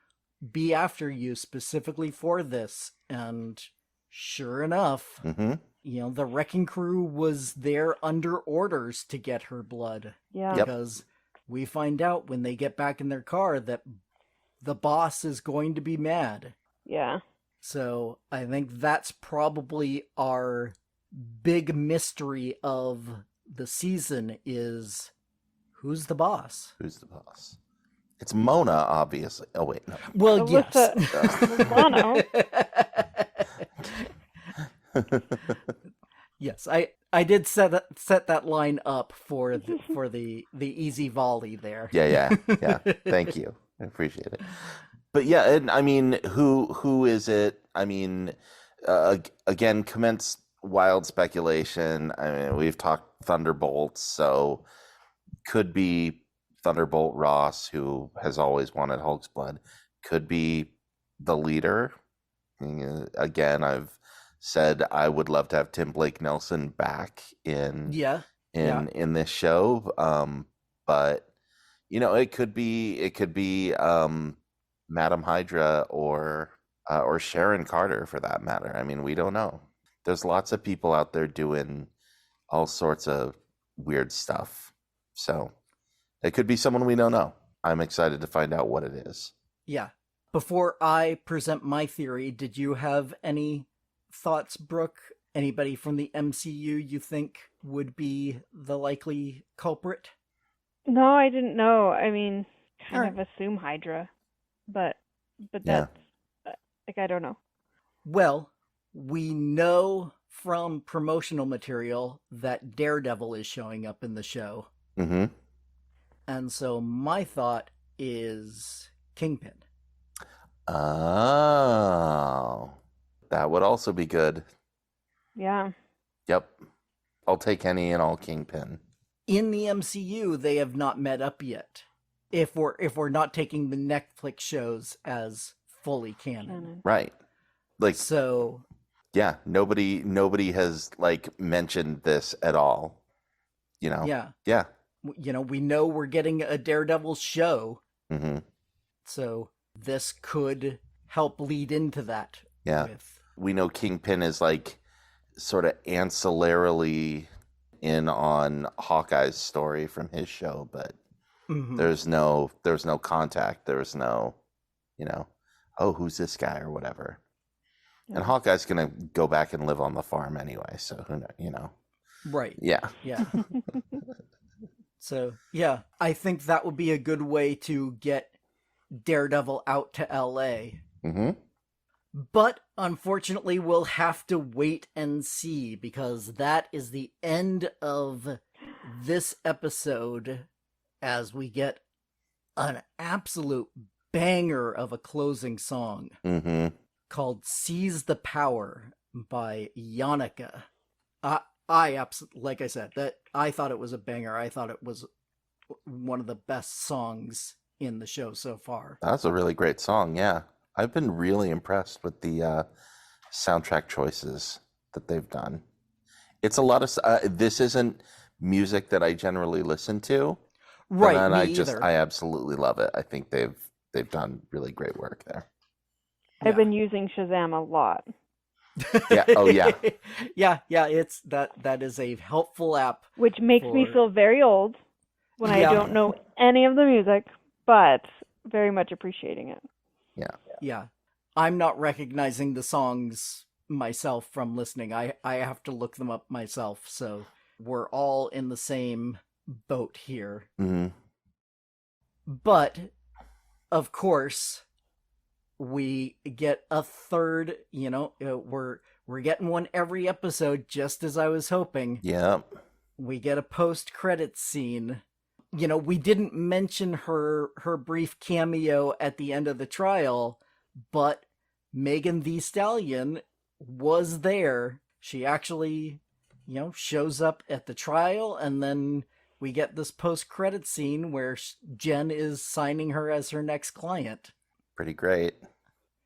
be after you specifically for this. And sure enough, the Wrecking Crew was there under orders to get her blood. Yeah. Because we find out when they get back in their car that the boss is going to be mad. Yeah. So I think that's probably our big mystery of the season is who's the boss? Who's the boss? It's Mona, obviously. Oh, wait, no. Well, yes. Bono. Yes, I did set that line up for the easy volley there. Yeah. Thank you. I appreciate it. But yeah, and I mean, who is it? I mean, again, commence wild speculation. I mean, we've talked Thunderbolts, so could be Thunderbolt Ross, who has always wanted Hulk's blood. Could be the leader. Again, I've said I would love to have Tim Blake Nelson back in in this show. But it could be Madam Hydra or Sharon Carter for that matter. I mean, we don't know. There's lots of people out there doing all sorts of weird stuff. So it could be someone we don't know. I'm excited to find out what it is. Yeah. Before I present my theory, did you have any thoughts, Brooke? Anybody from the MCU you think would be the likely culprit? No, I didn't know. I mean, kind Alright. of assume Hydra, but Yeah. that's I don't know. Well, we know from promotional material that Daredevil is showing up in the show. Mm-hmm. And so my thought is Kingpin. Oh, that would also be good. Yeah. Yep. I'll take any and all Kingpin. In the MCU, they have not met up yet. If we're not taking the Netflix shows as fully canon. Right. Like, So yeah, nobody has mentioned this at all. yeah. Yeah. We know we're getting a Daredevil show. Mm-hmm. So this could help lead into that. Yeah. We know Kingpin is sort of ancillarily in on Hawkeye's story from his show, but there's no contact. There's no, oh, who's this guy or whatever. Yeah. And Hawkeye's gonna go back and live on the farm anyway, so who knows, Right. Yeah. Yeah. So yeah, I think that would be a good way to get Daredevil out to LA. Mm-hmm. But unfortunately, we'll have to wait and see, because that is the end of this episode, as we get an absolute banger of a closing song called Seize the Power by Yannicka. I absolutely, like I said, that I thought it was a banger. I thought it was one of the best songs in the show so far. That's a really great song, yeah. I've been really impressed with the soundtrack choices that they've done. It's a lot of this isn't music that I generally listen to, right? And either. I absolutely love it. I think they've done really great work there. I've been using Shazam a lot. Yeah. Oh yeah. yeah. It's that is a helpful app, which makes me feel very old when I don't know any of the music, but very much appreciating it. Yeah. I'm not recognizing the songs myself from listening. I have to look them up myself, so we're all in the same boat here. Mm-hmm. But, of course, we get a third, we're getting one every episode, just as I was hoping. Yep. We get a post-credits scene. We didn't mention her brief cameo at the end of the trial, but Megan Thee Stallion was there. She actually, shows up at the trial, and then we get this post-credit scene where Jen is signing her as her next client. Pretty great.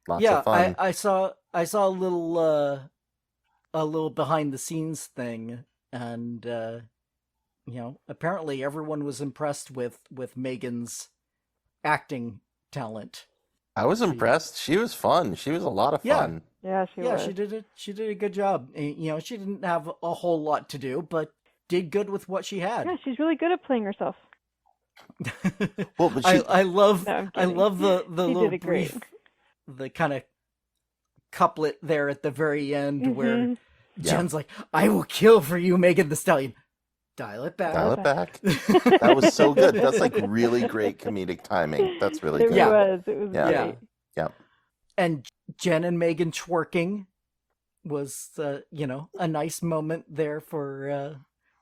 Lots of fun. I saw a little behind the scenes thing, and apparently everyone was impressed with Megan's acting talent. I was impressed. She was fun. She was a lot of fun. Yeah, she was. She did a good job. She didn't have a whole lot to do, but did good with what she had. Yeah, she's really good at playing herself. Well, but I love No, the little did it great. brief, the kind of couplet there at the very end where Jen's like, "I will kill for you, Megan Thee Stallion." Dial it back. Dial it back. That was so good. That's really great comedic timing. That's really good. It was great. Yeah. And Jen and Megan twerking was, a nice moment there for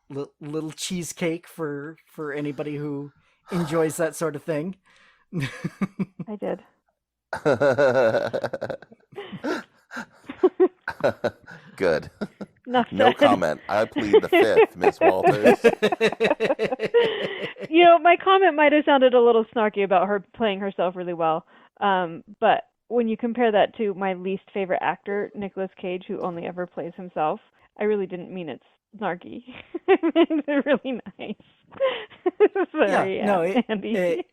little cheesecake for anybody who enjoys that sort of thing. I did. Good. Enough No said. comment. I plead the fifth, Miss Walters. My comment might have sounded a little snarky about her playing herself really well. But when you compare that to my least favorite actor, Nicolas Cage, who only ever plays himself, I really didn't mean it's snarky. They're really nice. Sorry, Yeah, no, Andy.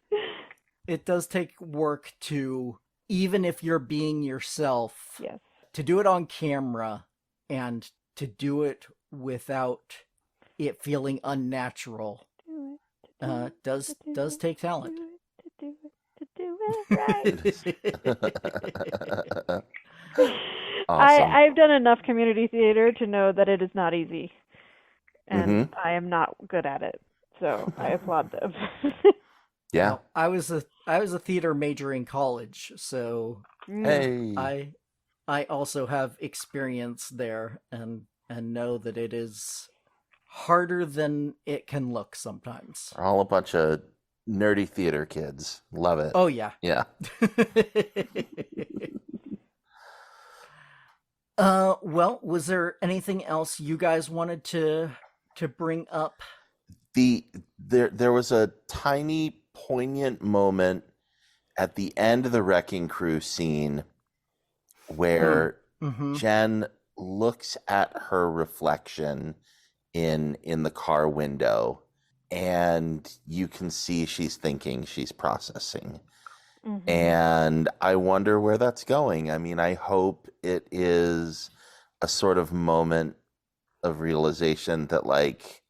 it does take work to, even if you're being yourself, Yes. to do it on camera and to do it without it feeling unnatural does take talent. To do it right. Awesome. I've done enough community theater to know that it is not easy, and I am not good at it. So I applaud them. Yeah. Well, I was a theater major in college, so Hey. I also have experience there and know that it is harder than it can look sometimes. We're all a bunch of nerdy theater kids. Love it. Oh yeah. Yeah. Well, was there anything else you guys wanted to bring up? There was a tiny poignant moment at the end of the Wrecking Crew scene where Jen looks at her reflection in the car window, and you can see she's thinking, she's processing. And I wonder where that's going. I mean, I hope it is a sort of moment of realization that, like,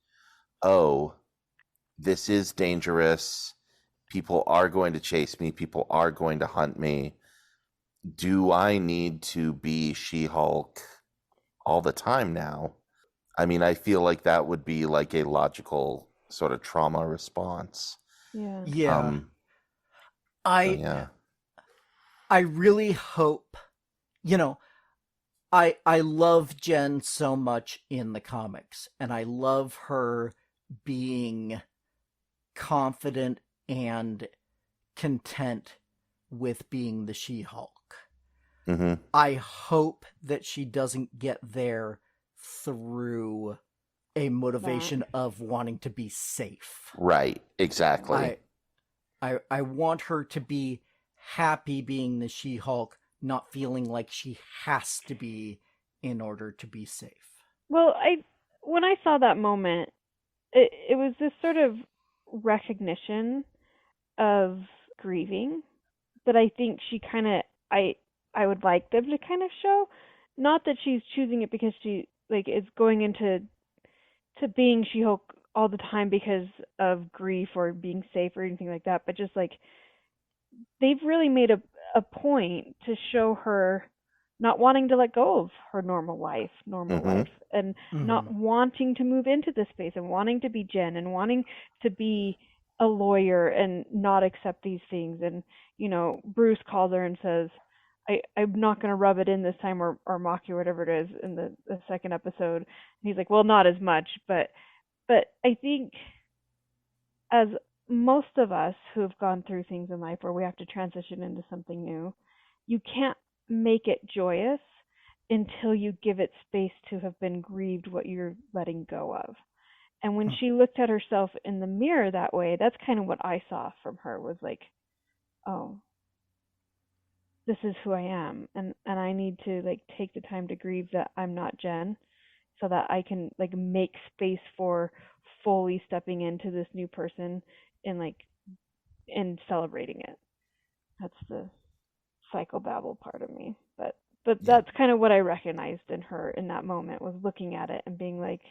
oh, this is dangerous. People are going to chase me. People are going to hunt me. Do I need to be She-Hulk all the time now? I mean, I feel like that would be like a logical sort of trauma response. Yeah. Yeah. Yeah. I really hope, I love Jen so much in the comics, and I love her being confident and content with being the She-Hulk. I hope that she doesn't get there through a motivation of wanting to be safe. Right, exactly. I want her to be happy being the She-Hulk, not feeling like she has to be in order to be safe. Well, when I saw that moment, it was this sort of recognition of grieving that I think she kind of I would like them to kind of show. Not that she's choosing it because she is going into being She-Hulk all the time because of grief or being safe or anything like that, but just they've really made a point to show her not wanting to let go of her normal life, and not wanting to move into this space and wanting to be Jen and wanting to be a lawyer and not accept these things. And, Bruce calls her and says, I'm not going to rub it in this time or mock you or whatever it is in the second episode. And he's like, well, not as much. But I think as most of us who have gone through things in life where we have to transition into something new, you can't make it joyous until you give it space to have been grieved what you're letting go of. And when she looked at herself in the mirror that way, that's kind of what I saw from her, was like, oh, this is who I am, and I need to take the time to grieve that I'm not Jen, so that I can make space for fully stepping into this new person and celebrating it. That's the psychobabble part of me, but that's kind of what I recognized in her in that moment, was looking at it and being like,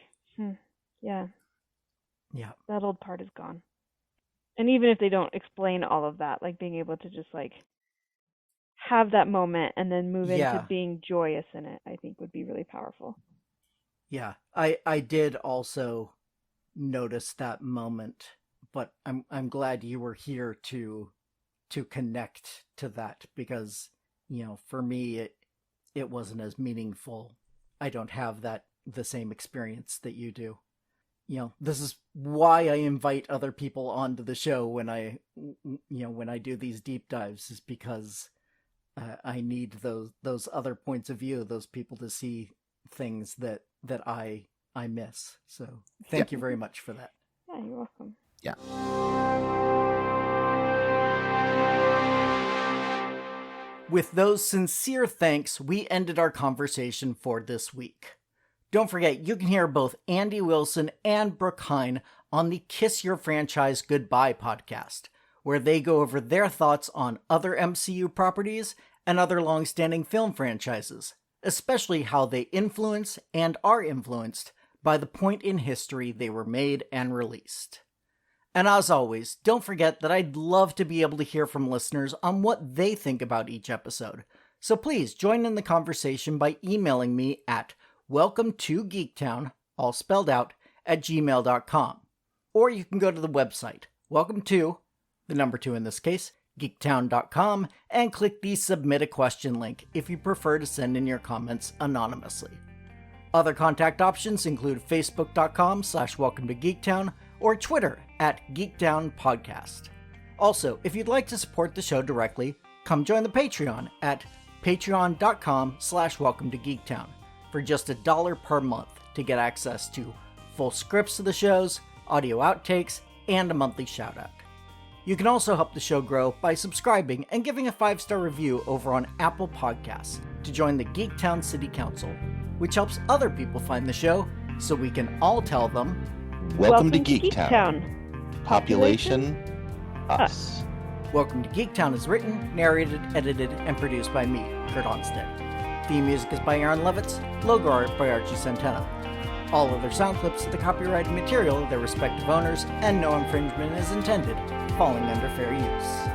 yeah, that old part is gone. And even if they don't explain all of that, being able to just have that moment and then move into being joyous in it, I think would be really powerful. Yeah, I did also notice that moment, but I'm glad you were here to connect to that, because for me it wasn't as meaningful. I don't have the same experience that you do. This is why I invite other people onto the show when I do these deep dives, is because I need those other points of view, those people to see things that I miss. So thank you very much for that. Yeah, you're welcome. Yeah. With those sincere thanks, we ended our conversation for this week. Don't forget, you can hear both Andy Wilson and Brooke Heyn on the Kiss Your Franchise Goodbye podcast, where they go over their thoughts on other MCU properties and other long-standing film franchises, especially how they influence and are influenced by the point in history they were made and released. And as always, don't forget that I'd love to be able to hear from listeners on what they think about each episode, so please join in the conversation by emailing me at welcometogeektown, all spelled out, @gmail.com. Or you can go to the website, welcome to, the number 2 in this case, geektown.com, and click the Submit a Question link if you prefer to send in your comments anonymously. Other contact options include facebook.com/welcometogeektown or Twitter @geektownpodcast. Also, if you'd like to support the show directly, come join the Patreon at patreon.com/welcometogeektown for just $1 per month to get access to full scripts of the shows, audio outtakes, and a monthly shoutout. You can also help the show grow by subscribing and giving a 5-star review over on Apple Podcasts to join the Geektown City Council, which helps other people find the show so we can all tell them, Welcome to Geektown. Population, us. Welcome to Geektown is written, narrated, edited, and produced by me, Kurt Onstead. Theme music is by Aaron Levitz, logo art by Archie Santana. All other sound clips of the copyrighted material, their respective owners, and no infringement is intended, falling under fair use.